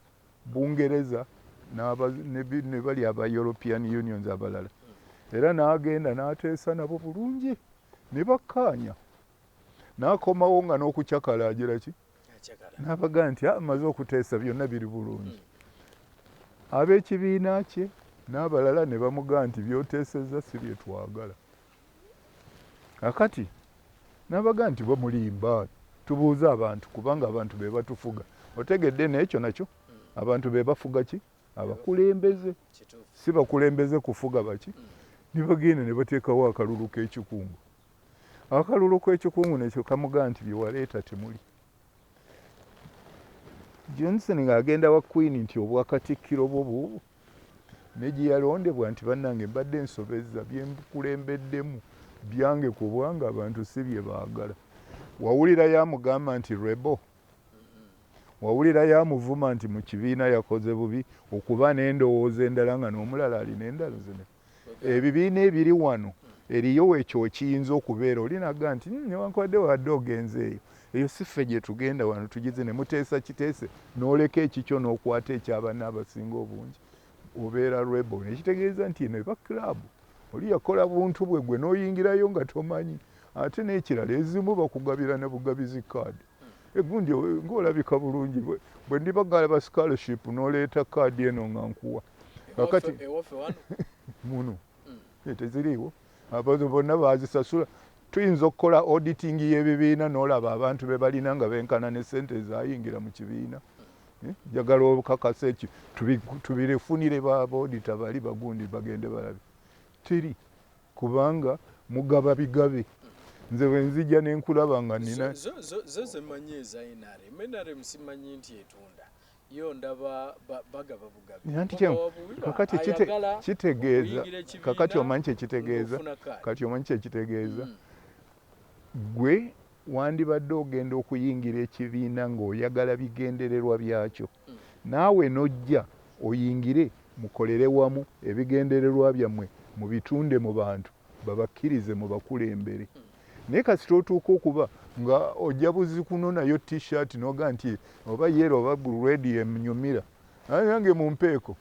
Bungereza ne bali aba European Unions abalala, era n'agenda n'ateesa nabo bulungi ne bakkaanya, n'akomawo nga n'okucakalaajira ki n'abaga nti amaze okuteesa byonna biri bulungi. Ab'ekibiina kye n'abalala ne bamugaa nti byoteesezza si bye twagala. Kakati n'abaga nti bwe mulimba tubuuze abantu kubanga abantu be batufuga. Otegedde n'ekyo nakyo abantu be bafuga ki? Abakulembeze. Si bakulembeze kufuga baki? Ne bagenda ne bateekawo akalulu k'ekikungu. Akalulu k'ekikungu nekyo kamugaa nti bye waleeta temuli. Johnson ng'agenda wa Queen nti obwakatikkiro bwo buubu ne gye yalondebwa nti bannange mbadde nsobezza bye mbukulembeddemu byange ku bwanga abantu si bye baagala. Wawulira yamugamba nti rebel, wawulira yamuvuma nti mu kibiina yakoze bubi okuba n'endowooza endala nga n'omulala alina endalo zino. Ebibiina ebiri wano eriyo ekyo kiyinza okubeera olinaga nti newankubadde wadde ogenze eyo eyo si ffe gye tugenda wano tugize ne muteesa kiteese n'oleka ekikyo n'okwata ekyabanna abasinga obungi obeera rebel. Nekitegeeza nti eno eba club oli yakola buntu bwe gwe n'oyingirayo nga tomanyi. Ate n'ekirala ezimu bakugabira ne bugabizi kaadi egundi ng'olabika bulungi bwe ndibagala scholarship n'oleeta kaadi eno nga nkuwa kakati muno teziriiwo abantu bonna bazisasula. Tuyinza okukola auditing y'ebibiina n'olaba abantu be balina nga benkana ne ssente ezayingira mu kibiina. Njagala okukakasa ekyo tubirefunire baabodita bali bagundi bagende balabe. Teri kubanga mugaba bigabe. Nze bwe nzija ne nkulaba nga nina zo zemanyi eza NRM simanyi nti etunda yo ndaba bagaba bugabe. Kakati kitegeeza kakati omanyi kyekitegeeza kati omanyi kyekitegeeza gwe wandibadde ogenda okuyingira ekibiina ng'oyagala bigendererwa byakyo, naawe nojja oyingire mukolere wamu ebigendererwa byammwe mubitunde mu bantu babakkirize mu bakulembere. Naye kasita otuuka okuba nga ojja buzi kunonayo t-shirt noga nti oba yero oba red emnyumira nange mumpeeko.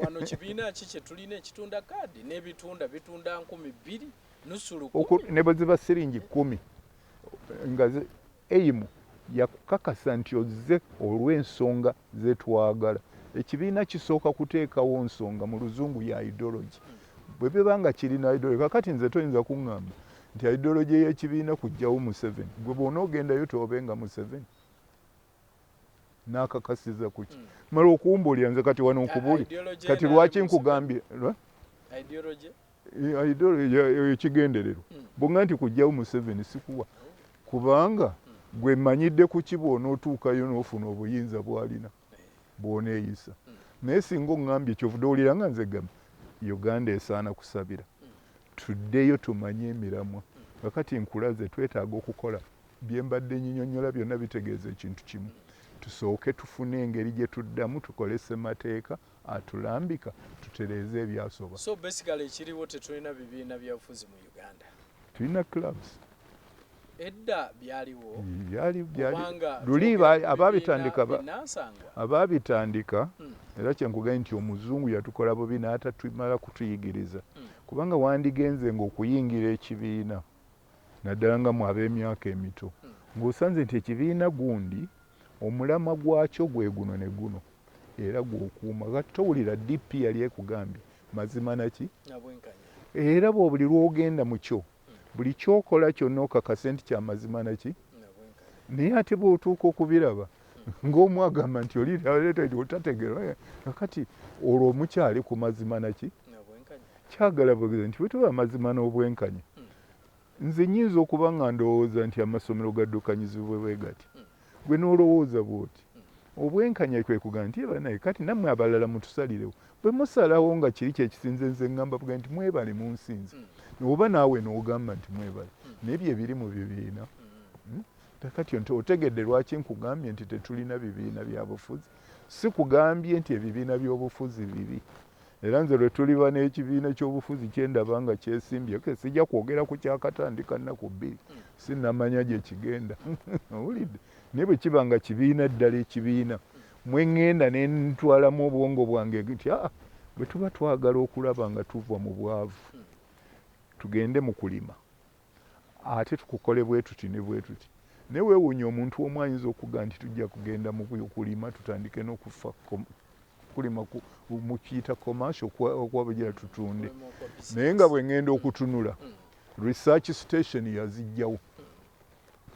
Wano kibiina ki kye tulina ekitunda kaadi n'ebitunda bitunda 2,000 nusulu ne bwe ziba siringi 10 nga eimu yakukakasa nti ozze olw'ensonga ze twagala. Ekibiina kisooka kuteekawo nsonga mu luzungu ya ideology. Bwe biba nga kirina ideology kakati nze toyinza kuŋŋamba nti ideology y'ekibiina kujjawo Museveni. Gwe bw'onoogendayo tobenga Museveni n'akakasiza kuki mala okuwumbulira nze kati wano nkubuli kati lwaki nkugambye ideology ekigenderero bonga nti kujjawo Museveni sikuwa kubanga gwe mmanyidde ku ki bw'onootuukayo n'ofuna obuyinza bw'alina bw'oneeyisa. Naye singa oŋŋambye kyovudde owulira nga nze gamba Uganda esaana kusabira tuddeyo tumanye emiramwa. Kakati nkulaze twetaaga okukola bye mbadde nnyonnyola byonna bitegeeza ekintu kimu. Tusooke tufune engeri gye tuddamu tukolese mateeka atulambika tutereeze ebyasoba. So basically ekiriwo tetulina bibiina byabufuzi mu Uganda. Tulina clubs. Edda byaliwo luli abaabitandika era kyenkugambye nti omuzungu yatukola bubi n'atatumala kutuyigiriza kubanga wandigenze ng'okuyingira ekibiina naddala nga mu ab'emyaka emito ng'osanze nti ekibiina gundi omulamwa gwakyo gwe guno ne guno era gw'okuuma. Kati towulira DP yali ekugambye mazima naki era bw'obuli lw'ogenda mu kyo buli kyokola kyonna okakase nti kya mazima naki naye ate bw'otuuka okubiraba ng'omwagamba nti oli otategeera kakati olwo omukyali ku mazima naki kyagala bwegeza nti bwe tuba amazima n'obwenkanya nze nnyinza okuba nga ndowooza nti amasomero gaddukanyizibwe bwe gati gwe n'olowooza bw'oti obwenkanya kwe kugamba nti banaye kati nammwe abalala mutusalirewo bwe musalawo nga kiri kyekisinze nze ngamba buga nti mwebale munsinze oba naawe n'ogamba nti mwebale nebyo ebiri mu bibiina kati otegedde lwaki nkugambye nti tetulina bibiina bya bufuzi si kugambye nti ebibiina by'obufuzi bibi era nze lwe tuliba n'ekibiina ky'obufuzi kyendaba nga kyesimbye sijja kwogera ku kyakatandika nnaku bbiri sinnamanya gye kigenda owulidde naye bwe kiba nga kibiina ddala ekibiina mwe ŋŋenda ne ntwalamu obwongo bwange nti bwe tuba twagala okulaba nga tuva mu bwavu tugende mu kulima ate tukukole bwe tuti ne bwe tuti naye weewuunya omuntu omu ayinza okuga nti tujja kugenda mu kulima tutandike n'okufa kulima mu kiyita commercial okwabagira tutunde naye nga bwe ŋŋenda okutunula research station yazijjawo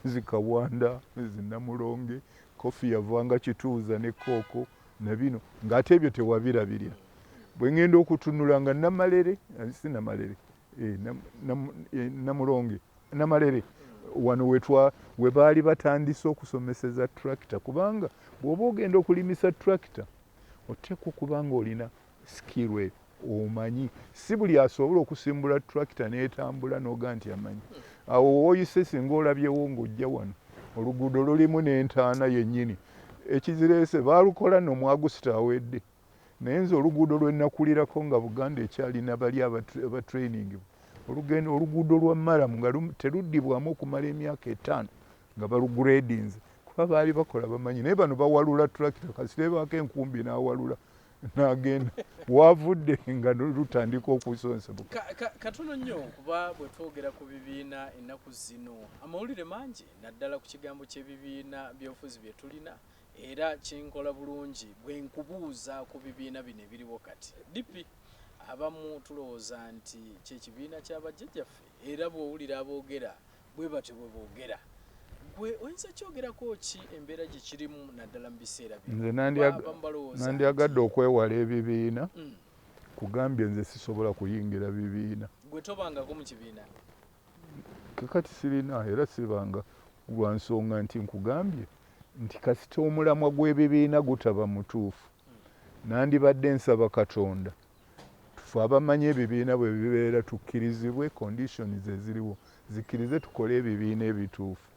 zikawanda zinamulonge kofi yavanga kituuza ne kooko na bino ng'ate ebyo tewabirabirira bwe ŋŋenda okutunula nga namalere si namalere namulonge namalere wano we baali batandise okusomeseza tractor kubanga bw'oba ogenda okulimisa tractor oteekwa okuba nga olina skill omanyi si buli asobola okusimbula tractor n'etambula n'oga nti amanyi awo woyise singa olabyewo ng'ojja wano oluguudo lulimu n'entaana yennyini ekizireese baalukola nno mu Augusito awedde naye nze oluguudo lwe nakulirako nga Buganda ekyalina bali aba training oluguudo lwa Maramu nga teruddibwamu okumala emyaka 5 nga balugradinze kuba baali bakola bamanyi naye bano bawalula tractor kasirebaako enkumbi n'awalula n'agenda wavudde nga lutandika okusonsebuka katono nnyo kuba bwe twogera ku bibiina ennaku zino amawulire mangi naddala ku kigambo ky'ebibiina by'obufuzi bye tulina era kinkola bulungi bwe nkubuuza ku bibiina bino ebiriwo kati dipi abamu tulowooza nti kyekibiina ky'abajjajjaffe era bw'owulira aboogera bwe batyo bwe boogera gwe oyinza kyogerako ki embeera gye kirimu naddala mu biseera nze nandyagadde okwewala ebibiina kugambye nze sisobola kuyingira bibiina gwe tobangako mu kibiina kakati sirina era sibanga lwa nsonga nti nkugambye nti kasita omulamwa gw'ebibiina gutaba mutuufu nandibadde nsaba Katonda tufe abamanyi ebibiina bwe bibeera tukkirizibwe conditions eziriwo zikkirize tukole ebibiina ebituufu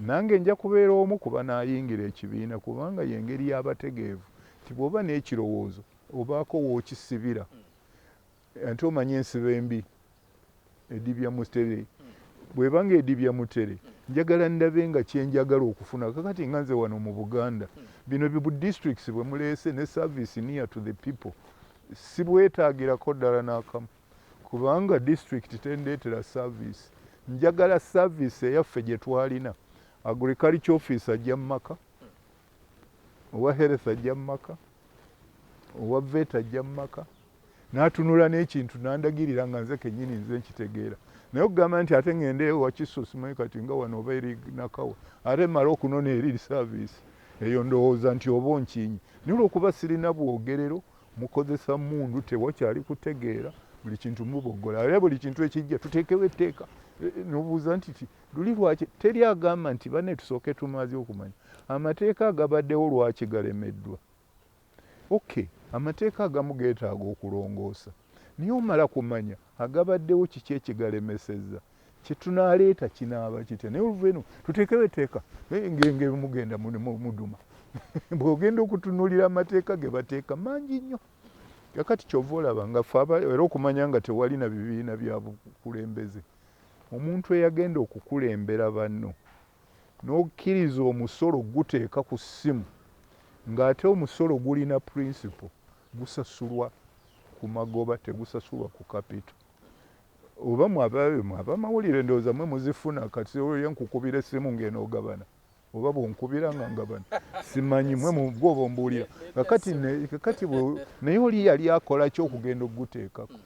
nange nja kubeera omu kuba naayingira ekibiina kubanga y'engeri y'abategeevu nti bw'oba n'ekirowoozo obaako wookisibira ate omanye ensiba embi edibya mutere bw'ebanga edibya mutere njagala ndabe nga kyenjagala okufuna kakati nga nze wano mu Buganda bino bibu districts bwe muleese ne service near to the people si bwetaagirako ddala n'akamu kubanga district tendeetera service njagala service eyaffe gye twalina agriculture office ajja mu maka owa health ajja mu maka owa vet ajja mu maka n'atunula n'ekintu n'andagirira nga nze kennyini nze nkitegeera naye okugamba nti ate ŋŋende ewa Kiso simanyi kati nga wano oba eri Nakawa ate mala okunona eri service eyo ndowooza nti oba onkinyi naye olwokuba sirina bwogerero mukozesa mundu tewakyali kutegeera buli kintu muboggola era buli kintu ekijja tuteekewo etteeka nobuuza nti luli lwaki teri agamba nti banne tusooke tumaze okumanya amateeka agabaddewo lwaki galemeddwa okay amateeka agamu geetaaga okulongoosa niye omala kumanya agabaddewo kiki ekigalemesezza kyetunaaleeta kinaaba kitya naye oluvaino tuteekewo etteeka ngenge mugenda muduma bw'ogenda okutunuulira amateeka ge bateeka mangi nnyo kakati kyova olaba nga ffe era okumanya nga tewalina bibiina bya bukulembeze omuntu eyagenda okukulembera banno n'okkiriza omusolo guteeka ku ssimu ng'ate omusolo gulina principle gusasulwa ku magoba tegusasulwa ku kapito oba abamawulire ndowooza mwe muzifuna kati yenkukubira essimu ng'enoogabana oba bwonkubira nga ngabana simanyi mwe mugwoba ombuulira kakati naye oli yali akola kyokugenda okuguteekako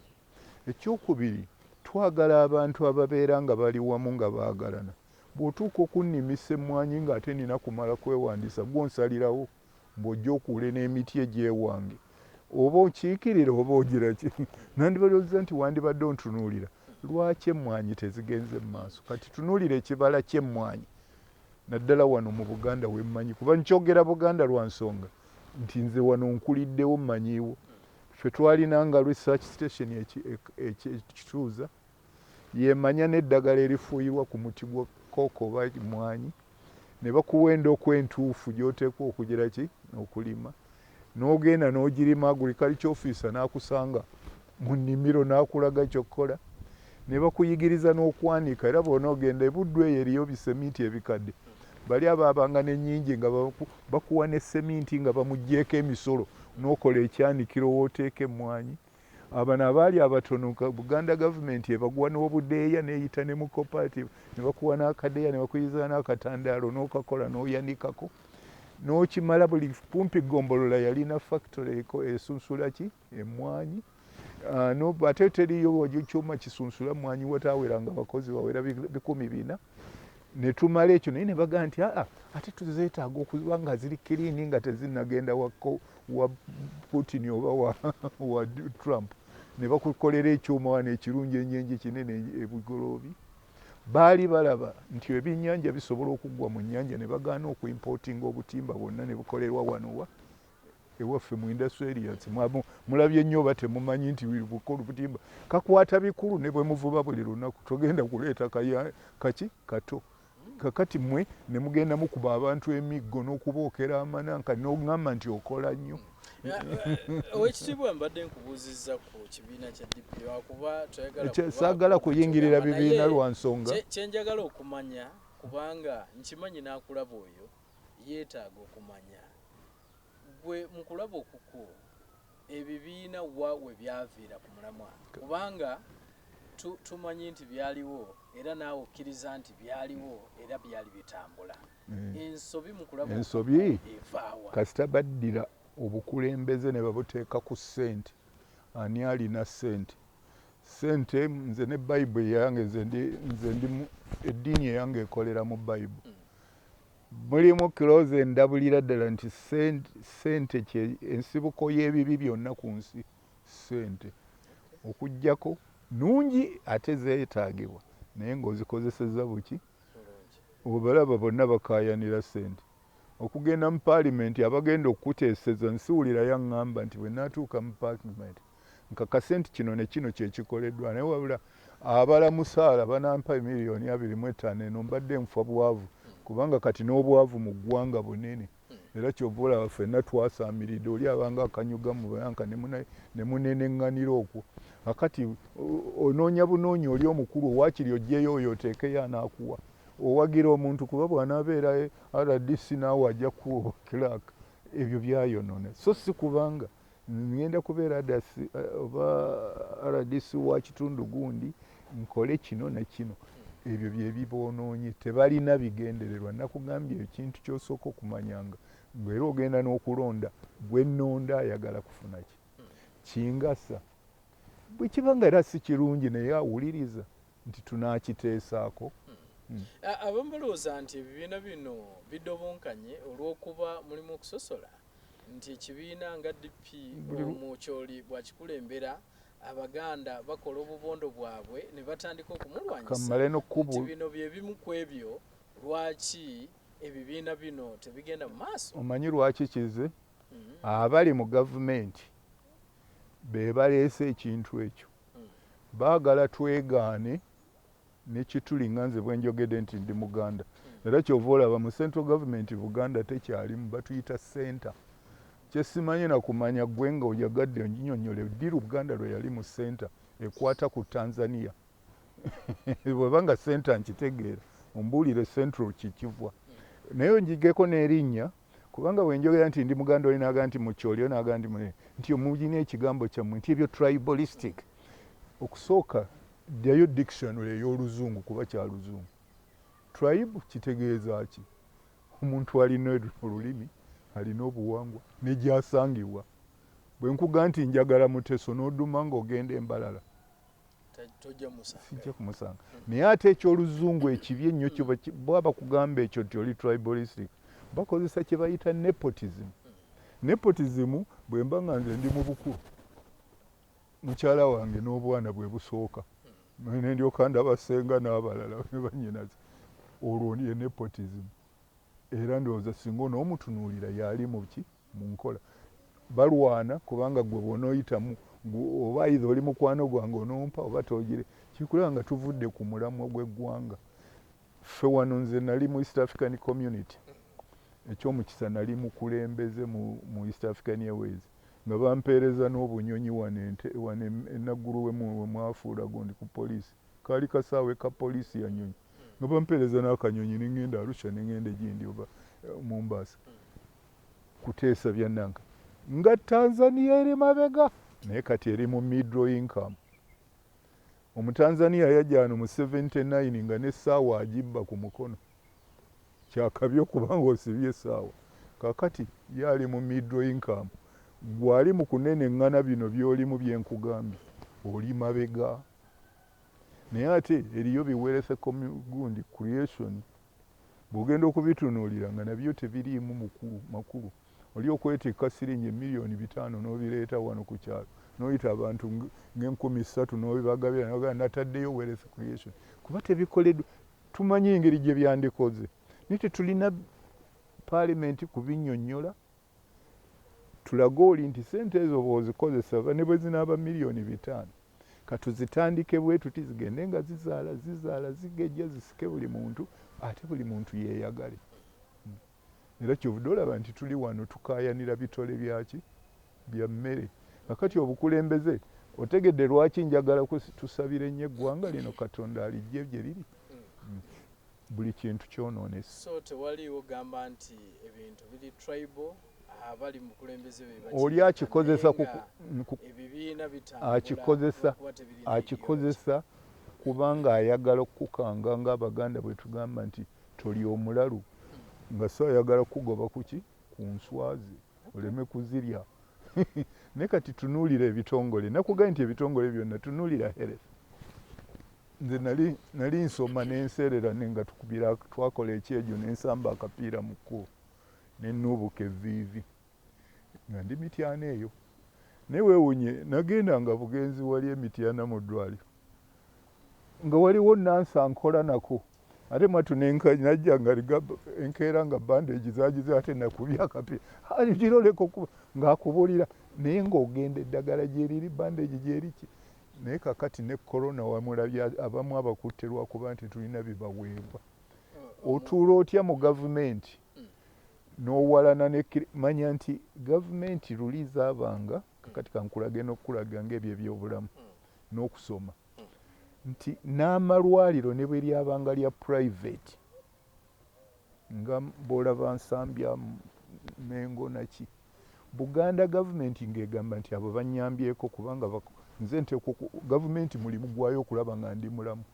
ekyokubiri twagala abantu ababeera nga bali wamu nga baagalana bw'otuuka okunnimisa emmwanyi ng'ate nina kumala kwewandiisa gw'onsalirawo mbw'ojja okuule n'emiti egy'ewange oba okiikirira oba ogira ki nandibalooza nti wandibadde ontunuulira lwaki emmwanyi tezigenze mu maaso kati tunuulira ekibala ky'emmwanyi naddala wano mu Buganda wemmanyi kuba nkyogera Buganda lwa nsonga nti nze wano nkuliddewo mmanyiiwo ffe twalinanga research station ekituuza yemanya n'eddagala erifuuyirwa ku muti gwa kooko oba mmwanyi ne bakuwa endokwa entuufu gy'oteekwa okugira ki okulima n'ogenda n'ogirima agriculture officer n'akusanga mu nnimiro n'akulaga kyokkola ne bakuyigiriza n'okwanika era bw'onoogenda ebuddu eyo eriyo biseminti ebikadde bali abaabanga n'ennyingi nga bakuwa ne seminti nga bamuggyeko emisolo n'okola ekyanikiro w'oteeka emmwanyi abano abaali abatono Buganda gavumenti ebaguwa n'obudeeya neeyita ne mu cooperative ne bakuwa n'akadeeya ne bakuyiza n'akatandaalo n'okakola n'oyanikako n'okimala buli pumpi gombolola yalina factory esunsula ki emmwanyi ate teriyo kyuma kisunsula mmwanyi wataaweranga abakozi bawera 400 ne tumala ekyo naye ne bagaa nti ate tuzeetaaga okuba nga ziri kiriini nga tezinnagenda wa Putin oba wa Trump ne bakukolera ekyuma wano ekirungi ennyenje kinene ebugoloobi baali balaba nti ebyennyanja bisobola okuggwa mu nnyanja ne bagaana okuimportinga obutimba bwonna ne bukolerwa wano ewaffe mu industrials mulabye nnyo oba temumanyi nti bukola obutimba kakwata bikulu ne bwe muvuba buli lunaku togenda kuleeta kaki kato kakati mmwe ne mugenda mukuba abantu emiggo n'okubookera amananka n'oŋŋamba nti okola nnyo Owekitiibwa mbadde nkubuuzizza ku kibiina kya DP lwakuba saagala kuyingirira bibiina lwa nsonga kyenjagala okumanya kubanga nkimanyi n'akulaba oyo yeetaaga okumanya gwe mu kulaba okuku ebibiina wa we byaviira ku mulamwa kubanga tumanyi nti byaliwo era naawe okkiriza nti byaliwo era byali bitambula ensobi mu kulaba ensobi kasita baddira obukulembeze ne babuteeka ku ssente ani alina ssente nze ne bayibuli yange nze ndi eddiini eyange ekolera mu bayibuli mulimu kiroze endabulira ddala nti ssente ensibuko y'ebibi byonna ku nsi ssente okuggyako nungi ate zeetaagibwa naye ng'ozikozesezza buki obalaba bonna bakaayanira ssente okugenda mu paalimenti abagenda okukuteeseza nsiwulira yaŋŋamba nti bwe naatuuka mu paalimenti nkakase nti kino ne kino kyekikoleddwa naye wabula abalamusaala banampa miliyoni 25 eno mbadde nfa bwavu kubanga kati n'obwavu mu ggwanga bunene era kyova olaba ffenna twasaamiridde oli abanga akanyuga mu bayanka ne muneneŋŋanira okwo akati onoonya bunoonya oli omukulu owaakiri oggyeyo oyo oteekeyo anaakuwa owagira omuntu kuba bw'anaabeera RDC naawe ajja kuwa clerk ebyo byayonona so si kubanga ngenda kubeera oba RDC wa kitundu gundi nkole kino na kino ebyo bye biboonoonye tebalina bigendererwa nakugambye ekintu ky'osooka okumanyanga ng'era ogenda n'okulonda gwe nnonda ayagala kufuna ki kingasa bwe kibanga era si kirungi naye awuliriza nti tunaakiteesaako abamu balowooza nti ebibiina bino bidobonkanye olw'okuba mulimu okusosola nti ekibiina nga DP omukyoli bwakikulembera Abaganda bakola obubondo bwabwe ne batandika okumulwanyisa nti bino bye bimu ku ebyo lwaki ebibiina bino tebigenda mu maaso omanyi lwaki kize abali mu gavumenti be baleese ekintu ekyo baagala twegaane nekitulinga nze bwe njogedde nti ndi Muganda era kyova olaba mu central government Buganda tekyalimu batuyita center kyesimanyi nakumanya gwe nga oyagadde onyinyonyole ddi Luganda lwe yali mu center ekwata ku Tanzania bwebanga center nkitegeera ombuulire central kikivwa naye onjigeko n'erinnya kubanga bwenjogera nti ndi Muganda oli naga nti mukyoli naga nti omugina ekigambo kyammwe nti ebyo tribalistic okusooka ddayo dictionary ey'oluzungu kuba kya luzungu tribe kitegeeza ki omuntu alina olulimi alina obuwangwa nejasangibwa bwe nkuga nti njagala Muteso n'oduma ng'ogenda Embalala sijja kumusanga naye ate ekyoluzungu ekibi ennyo bwaba kugamba ekyo nti oli tribalistic bakozesa kye bayita nepotism. Nepotism bwe mba nga nze ndi mu bukulu mukyala wange n'obwana bwe busooka ne ndyoka ndaba ssenga n'abalala ne bannyinaze, olwo ye nepotism. Era ndowooza singa onoomutunuulira yali mu nkola balwana kubanga gwe bw'onooyitamu oba either oli mukwano gwange onompa oba toogire kikulaba nga tuvudde ku mulamwa gw'eggwanga. Ffe wano nze nali mu East African Community, ekyomukisa nali mukulembeze mu East African Airways nga bampeereza n'obunyonyi wano enaggulu we mwafuula gundi ku poliisi, kaali kasaawe ka poliisi ya nyonyi nga bampeereza n'akanyonyi ne ngenda Arusha ne ngenda egindi oba Mombasa kuteesa byannanka nga Tanzania eri mabega naye kati eri mu middle income. Omutanzania yajja wano mu 79 nga n'essaawa agibba ku mukono, kyakabi okuba ng'osibye essaawa. Kaakati yali mu middle income, gwali mu kuneneŋŋana bino by'olimu bye nkugambye oli mabega. Naye ate eriyo biwerese gundi creation bw'ogenda okubitunuulira nga nabyo tebiriimu makulu. Oli okwetikka siringi miliyoni 5 n'obireeta wano ku kyalo n'oyita abantu ng'enkumi 3 n'obibagabira n'ogamba nataddeyo werese creation kuba tebikoleddwa. Tumanyi engeri gye byandikoze naye tetulina paalamenti kubinnyonnyola. Tulaga oli nti sente ezo bw'ozikozesa ne bwe zinaaba miliyoni 5 katuzitandike bwe tuti zigende nga zizaala zigejja zisike buli muntu ate buli muntu yeeyagale. Era kyovudde olaba nti tuli wano tukaayanira bitole byaki bya mmere. Kakati obukulembeze otegedde lwaki njagala tusabire nnyo eggwanga lino Katonda alijje gye liri. Buli kintu kyonoonese. So tewaliwo gamba nti ebintu biri tribal abali mu kulembeze oli akikozesa ebibiina akikozesa kubanga ayagala okukanga ng'Abaganda bwe tugamba nti toli omulalu nga so ayagala kugoba kuki ku nswazi oleme kuzirya. Ne kati tunuulira ebitongole nakugambye nti ebitongole byonna tunuulira health. Nze nali nsoma n'enseerera nga tukubira twakola ekyejo n'ensamba akapiira mu kkubo ne nnuubuka evviivi nga ndi Mityana eyo. Naye weewunye nagendanga bugenzi wali Emityana mu ddwaliro nga waliwo nansa nkola nako ate mwatu najja nga enkeera nga bandage zagize ate nakubya akapiira giroleko kuba ng'akubulira naye ng'ogenda eddagala gyeriri bandage gyeriki. Naye kakati ne korona wamulabya abamu abakutte lwakuba nti tulina bibaweebwa. Otuula otya mu gavumenti n'owalana manya nti gavumenti luli zaabanga kakati kankulage n'okulaga ng'ebyo ebyobulamu n'okusoma nti n'amalwaliro ne bwe lyabanga lya private nga bw'olaba Nsambya Mengo naki Buganda gavumenti ng'egamba nti abo bannyambyeko kubanga nze nteekwa gavumenti mulimu gwayo okulaba nga ndi mulamu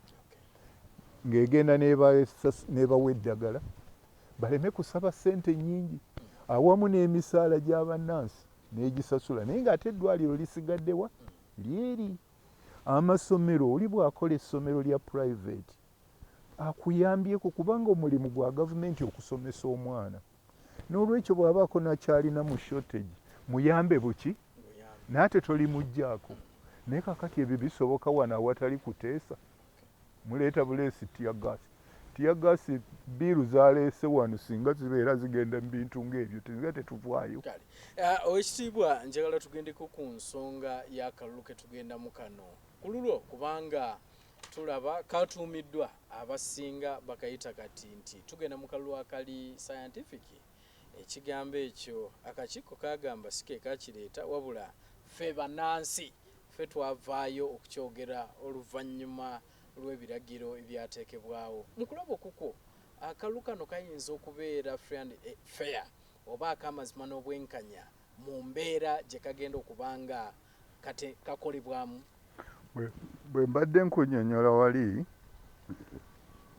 ng'egenda n'ebawa eddagala baleme kusaba ssente nnyingi awamu n'emisaala gy'abannansi n'egisasula naye ng'ate eddwaliro lisigaddewa lyeri. Amasomero oli bw'akola essomero lya private akuyambyeko kubanga omulimu gwa gavumenti okusomesa omwana. N'olwekyo bw'abaako nakyalina mu shortage muyambe buki naate toli mugjaako. Naye kakati ebyo bisoboka wano awatali kuteesa. Muleeta buleesi tiyagaasi biiru zaleese wano singa zibeera zigenda mu bintu ng'ebyo tinga tetuvaayo. Owekitiibwa njagala tugendeko ku nsonga y'akalulu ke tugendamu kano ku lulwo kubanga tulaba katuumiddwa abasinga bakayita kati nti tugenda mu kalulu akali scientific. Ekigambo ekyo akakiiko kagamba si ke kakireeta wabula ffe bannansi ffe twavaayo okukyogera oluvannyuma lw'ebiragiro ebyateekebwawo. Mu kulaba okukwo akalulu kano kayinza okubeera fair oba akamazima n'obwenkanya mu mbeera gye kagenda okubanga kakolebwamu. Bwe mbadde nkunnyonnyola wali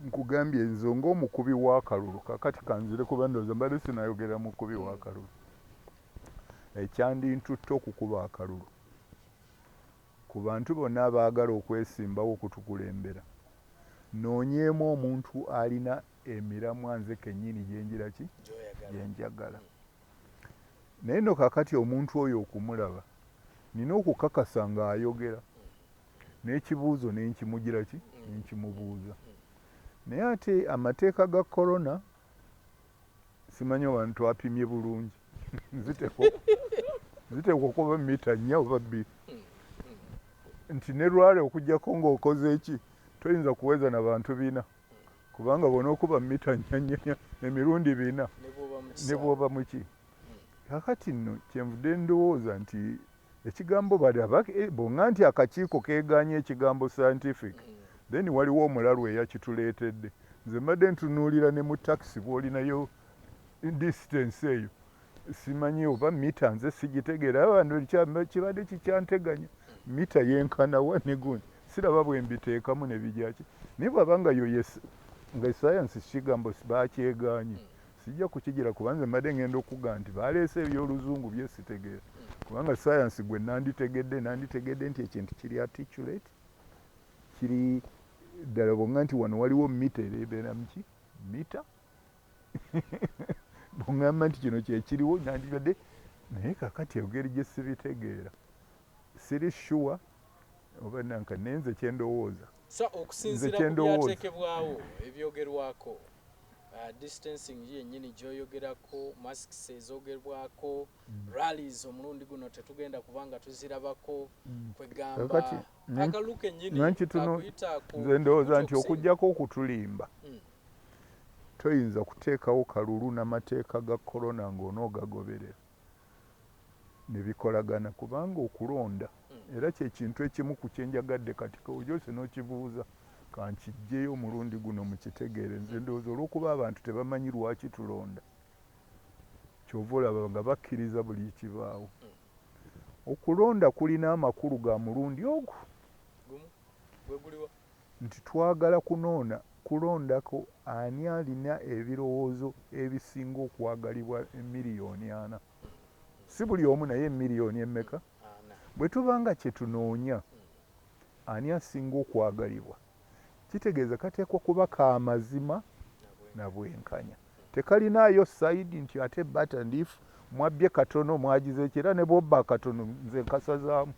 nkugambye nze ng'omukubi w'akalulu kakati kanzire kuba ndowooza mbadde sinayogera mukubi w'akalulu ekyandintutte okukuba akalulu ku bantu bonna abaagala okwesimbawo okutukulembera noonyeemu omuntu alina emiramwa nze kennyini gyenjira ki gyenjagala. Naye nno kakati omuntu oyo okumulaba nina okukakasa ng'ayogera n'ekibuuzo nenkimugira ki nenkimubuuza. Naye ate amateeka ga korona simanyi abantu twapimye bulungi zitekwa okuba mita 4 oba 2 nti ne lwale okugjako ng'okoze eki toyinza kuweza na bantu 4 kubanga bw'onookuba mita 4 emirundi 4 ne bw'oba muki. Kakati nno kyenvudde ndowooza nti ekigambo bw'oŋŋa nti akakiiko keegaanye ekigambo scientific then waliwo omulalu eyakituleetedde. Nze mbadde ntunuulira ne mu takisi bw'olinayo distance eyo simanyi oba mita nze sigitegeera abantu kibadde kikyanteganya mita yenkanawa ne gundi siraba bwe mbiteekamu ne bijaki naye bw'aba nga yo nga esayansi kigambo bakyegaanye sijja kukigira kubanze mbadde ngenda okuga nti baleese ebyoluzungu bye sitegeera kubanga sayansi gwe nanditegedde nti ekintu kiri articulate kiri ddala bw'oŋŋa nti wano waliwo mita ereebeera muki mita bw'oŋŋamba nti kino kyekiriwo nandibadde naye kakati engeri gye sibitegeera siri sure oba nanka naye nze kyendowooza okusinziira ku byateekebwawo ebyogerwako distancing yennyini gy'oyogerako masks ezoogerwako rallies omulundi guno tetugenda kubanga tuzirabako kwegamba akalu kennyini akuyita nze ndowooza nti okuggyako okutulimba toyinza kuteekawo kalulu n'amateeka ga korona ng'onoogagoberera ne bikolagana kubanga okulonda era kyekintu ekimu ku kyenjagadde kati kawujose n'okibuuza kankijjeyo omulundi guno mukitegeere. Nze ndowooza olw'okuba abantu tebamanyi lwaki tulonda kyova olaba nga bakkiriza buli kibaawo. Okulonda kulina amakulu ga mulundi ogwo nti twagala kulondako ani alina ebirowoozo ebisinga okwagalibwa emiliyoni 4 si buli omu naye emiliyoni emmeka bwe tubanga kyetunoonya ani asinga okwagalibwa kitegeeza kateekwa kuba kaamazima na bwenkanya tekalinaayo sayidi nti ate batandifu mwabbye katono mwagize ekira ne bwobba akatono nze nkasazaamu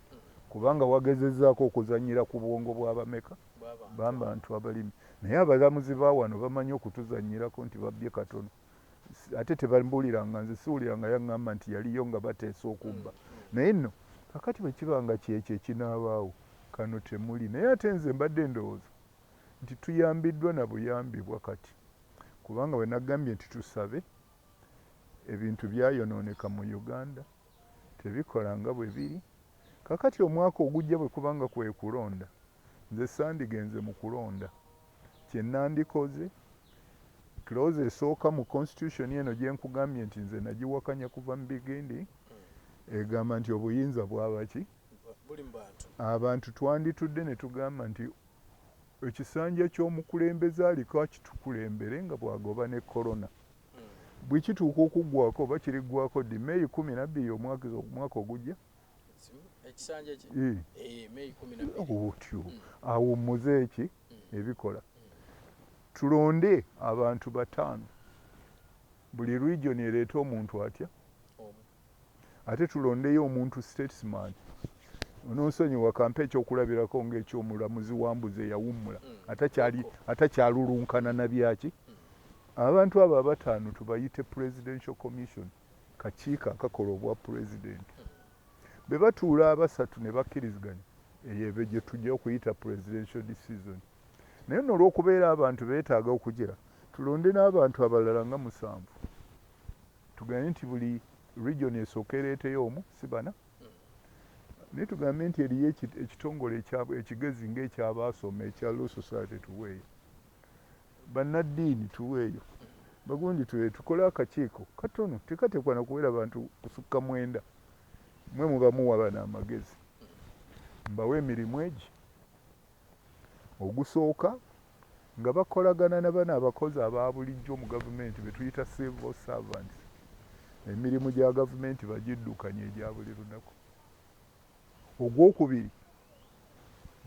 kubanga wagezezzaako okuzannyira ku bwongo bw'abameka b'abantu abalimi naye abalamuzi ba wano bamanyi okutuzannyirako nti babbye katono ate tebambuuliranga nze siwuliranga yaŋŋamba nti yaliyo nga bateesa okubba naye nno kakati bwe kiba nga kyekyo ekinaabaawo kano temuli. Naye ate nze mbadde ndowooza nti tuyambiddwa na buyambibwa kati kubanga bwe nagambye nti tusabe ebintu byayonooneka mu Uganda tebikola nga bwe biri. Kakati omwaka ogujja bwe kubanga kwe kulonda nze sandigenze mu kulonda kye nandikoze clause esooka mu constitution eno gye nkugambye nti nze nagiwakanya kuva mu bigindi egamba nti obuyinza bwabaki abantu twanditudde ne tugamba nti ekisanja ky'omukulembeze aliko akitukulembere nga bwagoba ne korona bwe kituuka okuggwako oba kiriggwako ddi May 12 omwaka ogujja ekisanja May 12 otyo awummuze eki ebikola tulonde abantu 5 buli region ereeta omuntu atya ate tulondeyo omuntu statesman ononsonyiwa kampa ekyokulabirako ng'ekyomulamuzi wambuzi eyawummula atakyalulunkana na byaki abantu abo 5 tubayite presidential commission kakiiko akakola obwa president be batuula 3 ne bakkiriziganya eyo ebe gye tujja okuyita presidential decision. Naye nno olw'okubeera abantu beetaaga okugira tulonde n'abantu abalala nga 7 tugambye nti buli region esooka ereeteyo omu si 4 naye tugambe nti eriyo ekitongole ekigezi ng'ekyabaasoma ekya Law Society tuweeyo bannaddiini tuweeyo bagundi tukole akakiiko katono tekatekwa na kubeera bantu kusukka 9 mwe muba muwa n'amagezi mbawe emirimu egi ogusooka nga bakolagana na bano abakozi aba bulijjo mu gavumenti be tuyita civil servants emirimu gya gavumenti bagiddukanye egya buli lunaku. Ogwokubiri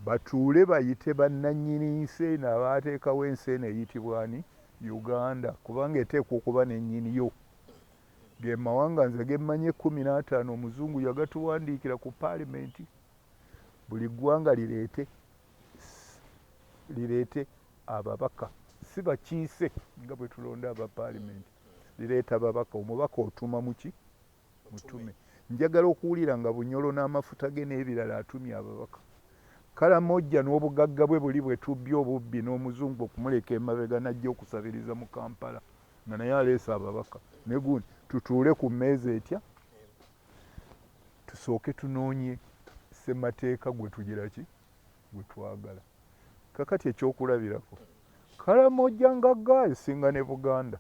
batuule bayite bannannyini nsi eno abaateekawo ensi eno eyitibwa ani Uganda kubanga eteekwa okuba nennyini yo. Ge mawanga nze ge mmanyi 15 omuzungu yagatuwandiikira ku paalimenti. Buli ggwanga lireete ababaka si bakiise nga bwe tulonda aba paalimenti, lireeta ababaka. Omubaka otuma muki mutume. Njagala okuwulira nga Bunyoro n'amafuta ge n'ebirala atumye ababaka. Kalamojja n'obugagga bwe buli bwe tubbye obubbi n'omuzungu okumuleka emabega n'ajja okusabiriza mu Kampala nga naye aleese ababaka. Ne gundi tutuule ku mmeeza etya tusooke tunoonye ssemateeka gwe tugira ki gwe twagala. Kakati ekyokulabirako Kalamojja ngagga esinga ne Buganda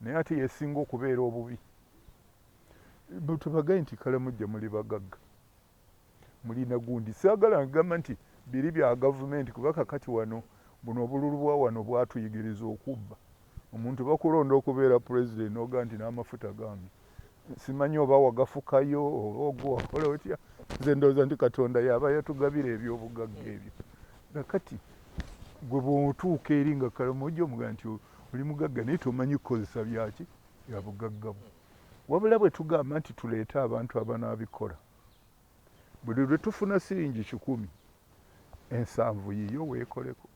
naye ate yesinga okubeera obubi. Tubagaye nti Kalamojja muli bagagga mulina gundi saagala ngamba nti biri bya gavumenti kuba kakati wano buno obululu bwa wano bwatuyigiriza okubba. Omuntu bakulonda okubeera pulezidenti n'oga nti n'amafuta gange simanyi oba wagafukayo oba ogwakola otya. Nze ndowooza nti Katonda yaba yatugabira ebyobugagga ebyo. Kakati gwe bw'otuuka eri nga Kalamojja omugamba nti oli mugagga naye tomanyi kukozesa byaki bya bugagga bwo. Wabula bwe tugamba nti tuleete abantu abanaabikola buli lwe tufuna siringi 10 ensanvu yiyo weekoleko.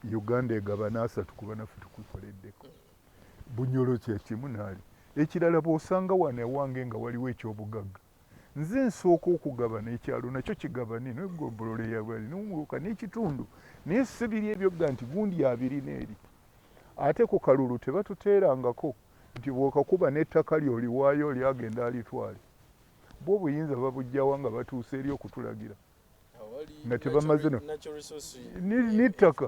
Uganda egaba n'3 kuba naffe tukikoleddeko. Bunyoro kyekimu naali ekirala bw'osanga wano ewange nga waliwo ekyobugagga nze nsooka okugabana ekyalo nakyo kigabane negobolola eyabali n'omuluka n'ekitundu naye sibiri ebyo ga nti gundi abirina eri. Ate ku kalulu tebatuteerangako nti bw'okakuba n'ettaka ly'oliwaayo lyagenda alitwale. Bo obuyinza babujjawa nga batuuse eri okutulagira nga tebamaze n'ettaka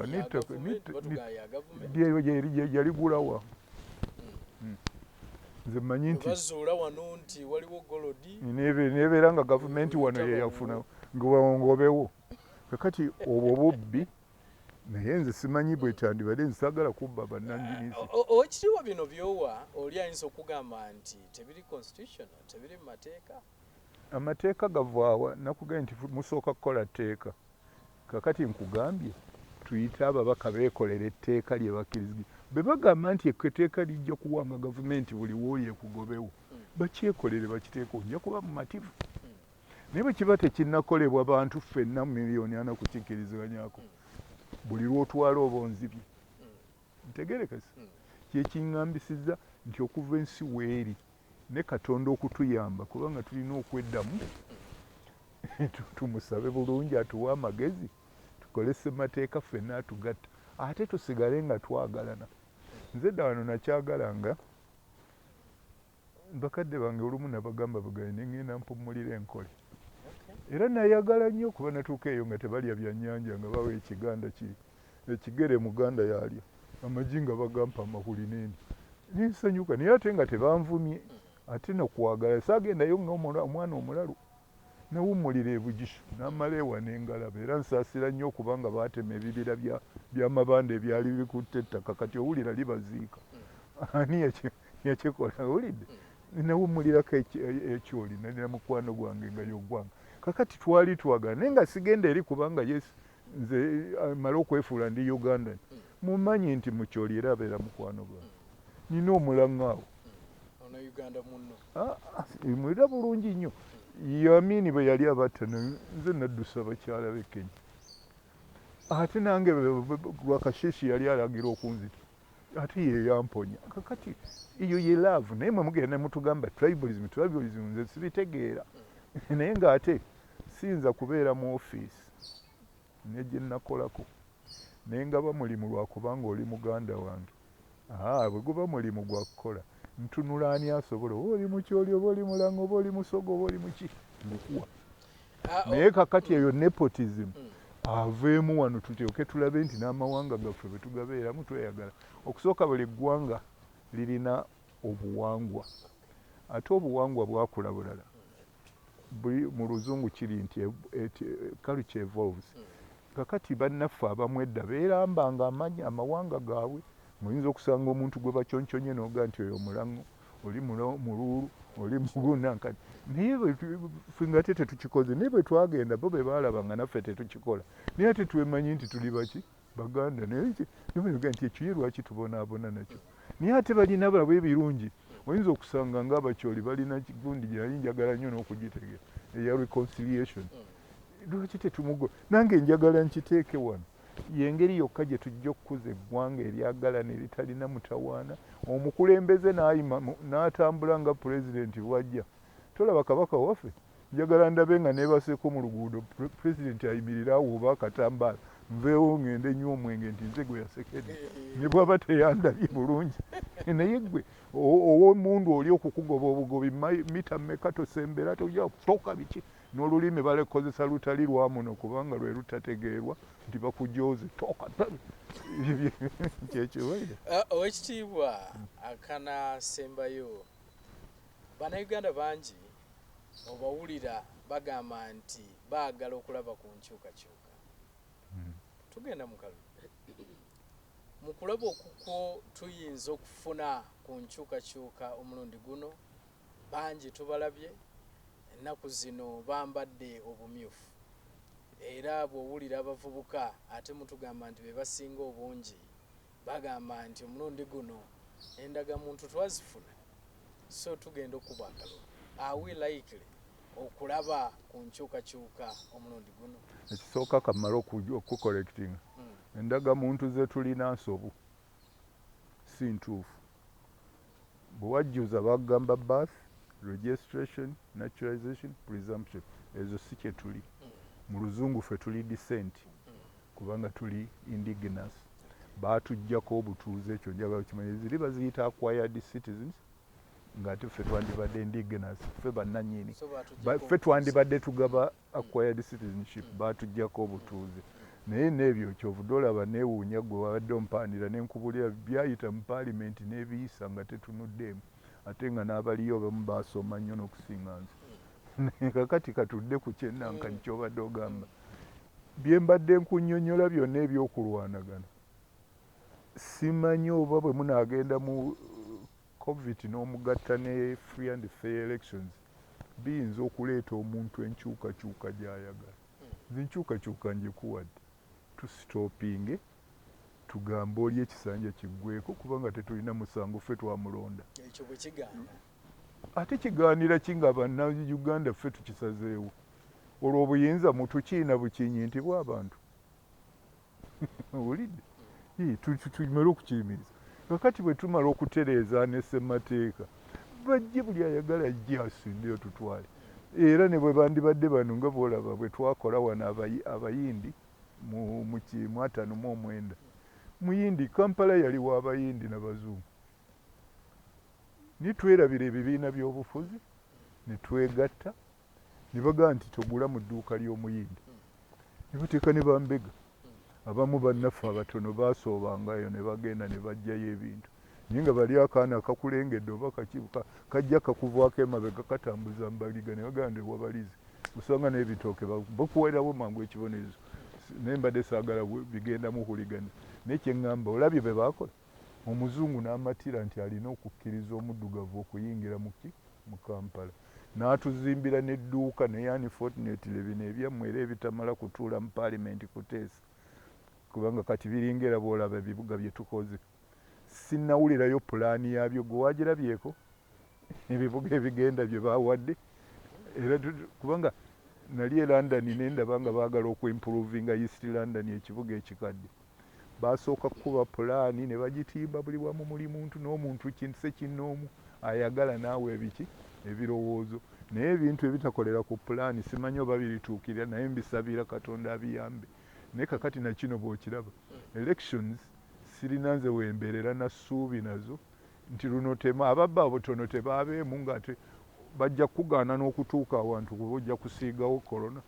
yaligulawa. Nze mmanyi nti nebeera nga gavumenti wano yeyafuna ng'obewo. Kakati obwo bubbi naye nze simanyi bwetandibadde nsaagala kubba bannannyini nsi. Owekitiibwa bino by'owa oli ayinza okugamba nti tebiri constitutional, tebiri mu mateeka. Amateeka gavaawa nakugambye nti musooka kukola tteeka. Kakati nkugambye tuyite ababaka beekolera etteeka lye bakkiriza. Bwe bagamba nti etteeka lijja kuwanga gavumenti buli wooyo ekugobewo bakyekolere bakiteeko ojja kuba mumativu. Naye bwe kiba tekinnakolebwa bantu ffenna miliyoni 4 kukikkiriziganyako buli lwotwala oba onzibye. Ntegerekese kyekiŋŋambisizza nti okuva ensi weeri ne Katonda okutuyamba kubanga tulina okweddamu tumusabe bulungi atuwe amagezi tukole ssemateeka ffenna atugatta ate tusigale nga twagalana. Nze dda wano nakyagalanga bakadde bange olumu nabagamba bugale ne ŋŋenda mpummulira enkole era nayagala nnyo okuba natuuka eyo nga tebalya byannyanja nga bawa ekiganda kiri ekigere muganda yalya amagi nga bagampa amahuli n'endi ninsanyuka naye ate nga tebanvumye ate nokwagala saagendayo ng'omwana omulalu nawummulira ebugisu n'amala ewa n'engalaba era nsaasira nnyo okubanga baatema ebibira by'amabanda ebyali bikutte ettaka kati owulira libaziika. Ani yakikola owulidde nawummulirako ekyoli nalina mukwano gwange nga yogwanga. Kakati twali twagala naye nga sigenda eri kubanga nze mala okwefuula ndi Uganda mumanyi nti mukyoli era abeera mukwano gwange nina omulaŋŋaawo mwera bulungi nnyo. Yamini bwe yali abatta nze naddusa bakyala b'e Kenya ate nange lwakashishi yali alagira okunzita ate ye yamponya. Kakati eyo ye laavu naye mwe mugenda mutugamba tribalism nze sibitegeera naye ng'ate siyinza kubeera mu ofiisi ne gye nnakolako naye nga bamulimu lwakubanga oli muganda wange. Bwe guba mulimu gwa kukola ntunula ani asobola oba oli mukyoli oba oli mulango oba oli musogo oba oli muki ngukuwa. Naye kakati eyo nepotism aveemu wano tulyoke tulabe nti n'amawanga gaffe bwe tugabeeramu tweyagala. Okusooka buli ggwanga lirina obuwangwa ate obuwangwa bwakula bulala. Mu luzungu kiri nti culture evolves. Kakati bannaffe abamu edda beerambanga amawanga gaabwe. Muyinza okusanga omuntu gwe bakyonkyonye n'oga nti oyo mulango oli mululu oli muguna nkati naye ffe nga tetukikoze naye bwe twagenda bo be baalaba nga naffe tetukikola naye ate twemanyi nti tuli baki baganda naye nibaga nti ekiye lwaki tubonaabona nakyo naye ate balina balaba ebirungi oyinza okusanga ng'abakyoli balina gundi gyali njagala nnyo n'okugitegera eya reconciliation lwaki tetumugoba nange njagala nkiteeke wano yengeri yokka gye tujja okukuza eggwanga eryagala ne litalina mutawaana omukulembeze n'atambula nga pulezidenti bw'ajja tolaba kabaka waffe njagala ndabe nga neebaseko mu luguudo pulezidenti ayimirira awo oba akatambaala nveewo ngende nnyo omwenge nti nze gwe yasekedde ne bw'aba teyandabye bulungi naye gwe ow'omundu oli okukugoba obugobi mita mmeka tosembera tojja kutoka biki n'olulimi balekozesa lutali lwa muno kubanga lwe lutategeerwa nti bakujooze toka kyekyobaire owekitiibwa akanasembayo bannayuganda bangi obawulira bagamba nti baagala okulaba ku nkyukakyuka tugenda mu kalulu mu kulaba okukwo tuyinza okufuna ku nkyukakyuka omulundi guno bangi tubalabye ennaku zino bambadde obumyufu era bw'owulira abavubuka ate mutugamba nti be basinga obungi bagamba nti omulundi guno endagamuntu twazifuna so tugenda okuba akalulu awe likely okulaba ku nkyukakyuka omulundi guno ekisooka kamala okucorrecting endagamuntu ze tulina nsobu si ntuufu bwe wajjuza bagamba birth registration naturalization presumption ezo si kye tuli mu luzungu ffe tuli descent kubanga tuli indigenous baatuggyako obutuuze ekyo njagala kimanye ziri baziyita acquired citizens ng'ate ffe twandibadde indigenous ffe bannannyini ffe twandibadde tugaba acquired citizenship baatuggyako obutuuze naye n'ebyo kyovudde olaba neewuunya gwe wabadde ompandira n'enkubulira byayita mu paalimenti n'ebiyisa nga tetunuddeemu ate nga n'abaliyo bamu baasoma nnyo n'okusinga nze kakati katudde ku kyennankani kyobadde ogamba bye mbadde nkunnyonnyola byonna ebyokulwanagana simanyi oba bwe munaagenda mu covid n'omugatta ne free and fair elections biyinza okuleeta omuntu enkyukakyuka gy'ayagala nze enkyukakyuka njekuwadde tusitoopinge tugambe oli ekisanja kiggweko kubanga tetulina musango ffe twamulonda ekyo bwe kigaana ate kigaanira kinga bannayuganda ffe tukisazeewo olwo obuyinza mutukiina bukinyi nti bw'abantu owulidde tumale okukiyimiriza kakati bwe tumala okutereeza ne ssemateeka bajje buli ayagala ajje asindeyo tutwale era ne bwe bandibadde bano nga boolaba bwe twakola wano abayindi mu 59 muyindi Kampala yaliwo abayindi n'abazungu nitwerabira ebibiina by'obufuzi ne twegatta ne bagaa nti togula mu dduuka ly'omuyindi ne bateeka ne bambega abamu bannaffe abatono baasoobangayo ne bagenda ne bajjayo ebintu naye nga bali akaana akakulengedde oba kakibuka kajja kakuvaako emabega katambuza mbaliga ne bagamba nti wabalize osanga n'ebitooke bakuwerawo mangu ekibonerezo naye mbadde saagala bigenda muhuligana naye kyeŋŋamba olabye be baakola omuzungu n'amatira nti alina okukkiriza omuddugavu okuyingira mu Kampala n'atuzimbira n'edduuka naye unfortunately bino ebyammwe era ebitamala kutuula mu paalimenti kuteesa kubanga kati biringera bw'olaba ebibuga bye tukoze sinnawulirayo pulaani yabyo gwe wagirabyeko ebibuga ebigenda bye baawadde era kubanga nali e London nendaba nga baagala okuimprovinga East London ekibuga ekikadde basooka kukuba pulaani ne bagitimba buli wamu muli muntu n'omuntu kinse kinnoomu ayagala naawe ebiki ebirowoozo naye ebintu ebitakolera ku pulaani simanyi oba birituukirira naye mbisabira Katonda abiyambe naye kakati na kino bw'okiraba elections sirina nze wembeerera na ssuubi nazo nti luno ababba obutono tebaabeemu ng'ate bajja kugaana n'okutuuka awantu kuba ojja kusiigawo korona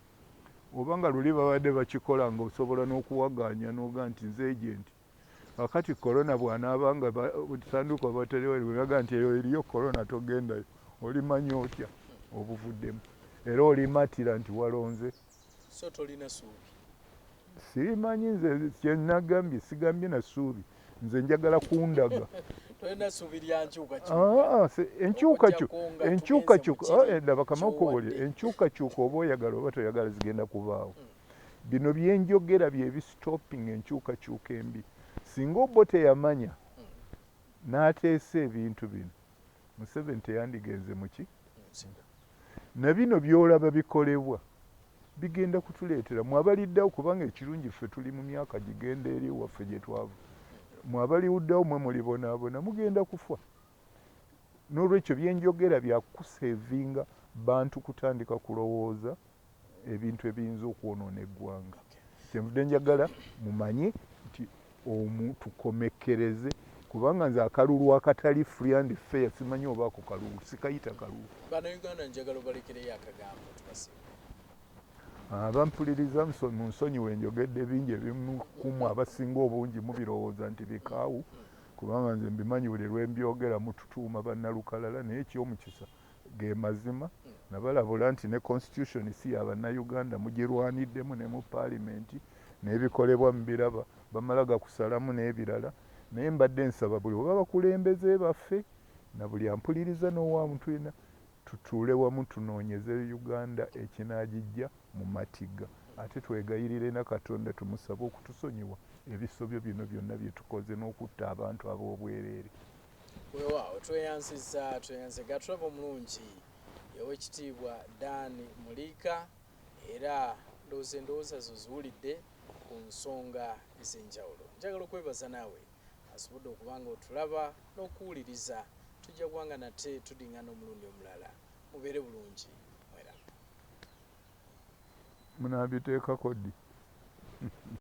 oba nga luli babadde bakikola nga osobola n'okuwaganya n'oga nti nze ejenti kakati korona bw'anaabanga butanduka baterewebaga nti eyo eriyo korona togendayo olimanya otya obuvuddemu era olimatira nti walonze so tolina ssuubi simanyi nze kyenagambye sigambye na ssuubi nze njagala kundaga twena subirya nchuka enkyukakyuka ndaba kamakubuli enkyukakyuka oba oyagala oba toyagala zigenda kubaawo. Bino byenjogera bye bistopping enkyukakyuka embi. Singa obo teyamanya n'ateesa ebintu bino, Museveni teyandigenze muki? Na bino byolaba bikolebwa bigenda kutuleetera mwabaliddawo, kubanga ekirungi ffe tuli mu myaka gigenda eri waffe gye twava. Mwabaliwuddawo mwe mulibonaabona mugenda kufa. N'olwekyo byenjogera byakusevinga bantu kutandika kulowooza ebintu ebiyinza okwonoona eggwanga. Kyenvudde njagala mumanye nti tukomekereze, kubanga nze akalulu akatali free and fair simanyi oba ako kalulu, sikayita kalulu. Bannayuganda njagala obalekereyo akagambo tubasiima. Bampuliriza mu nsonyiwe njogedde bingi ebimu kumu abasinga obungi mubirowooza nti bikaawu, kubanga nze mbimanyi buli lwembyogera mututuuma bannalukalala, naye ekyomukisa ge mazima. Nabalabula nti ne constitution si y'Abannayuganda mugirwaniddemu ne mu paalimenti n'ebikolebwa mubiraba, bamala gakusalamu n'ebirala. Naye mbadde nsaba buli oba bakulembeze baffe na buli ampuliriza n'owaamu tulina tutuule wamu tunoonyeze Uganda ekinaagijja mu matigga, ate twegayirire na Katonda tumusabe okutusonyiwa ebisobyo bino byonna bye tukoze n'okutta abantu ab'obwereere. Weewaawo tweyanze gatulaba omulungi Oweekitiibwa Dan Muliika, era ndowooza zo ziwulidde ku nsonga ez'enjawulo. Njagala okwebaza naawe asobodde okubanga otulaba n'okuwuliriza. Tujja kubanga nate tudingana omulundi omulala. Mubeere bulungi. Munaabiteekako ddi?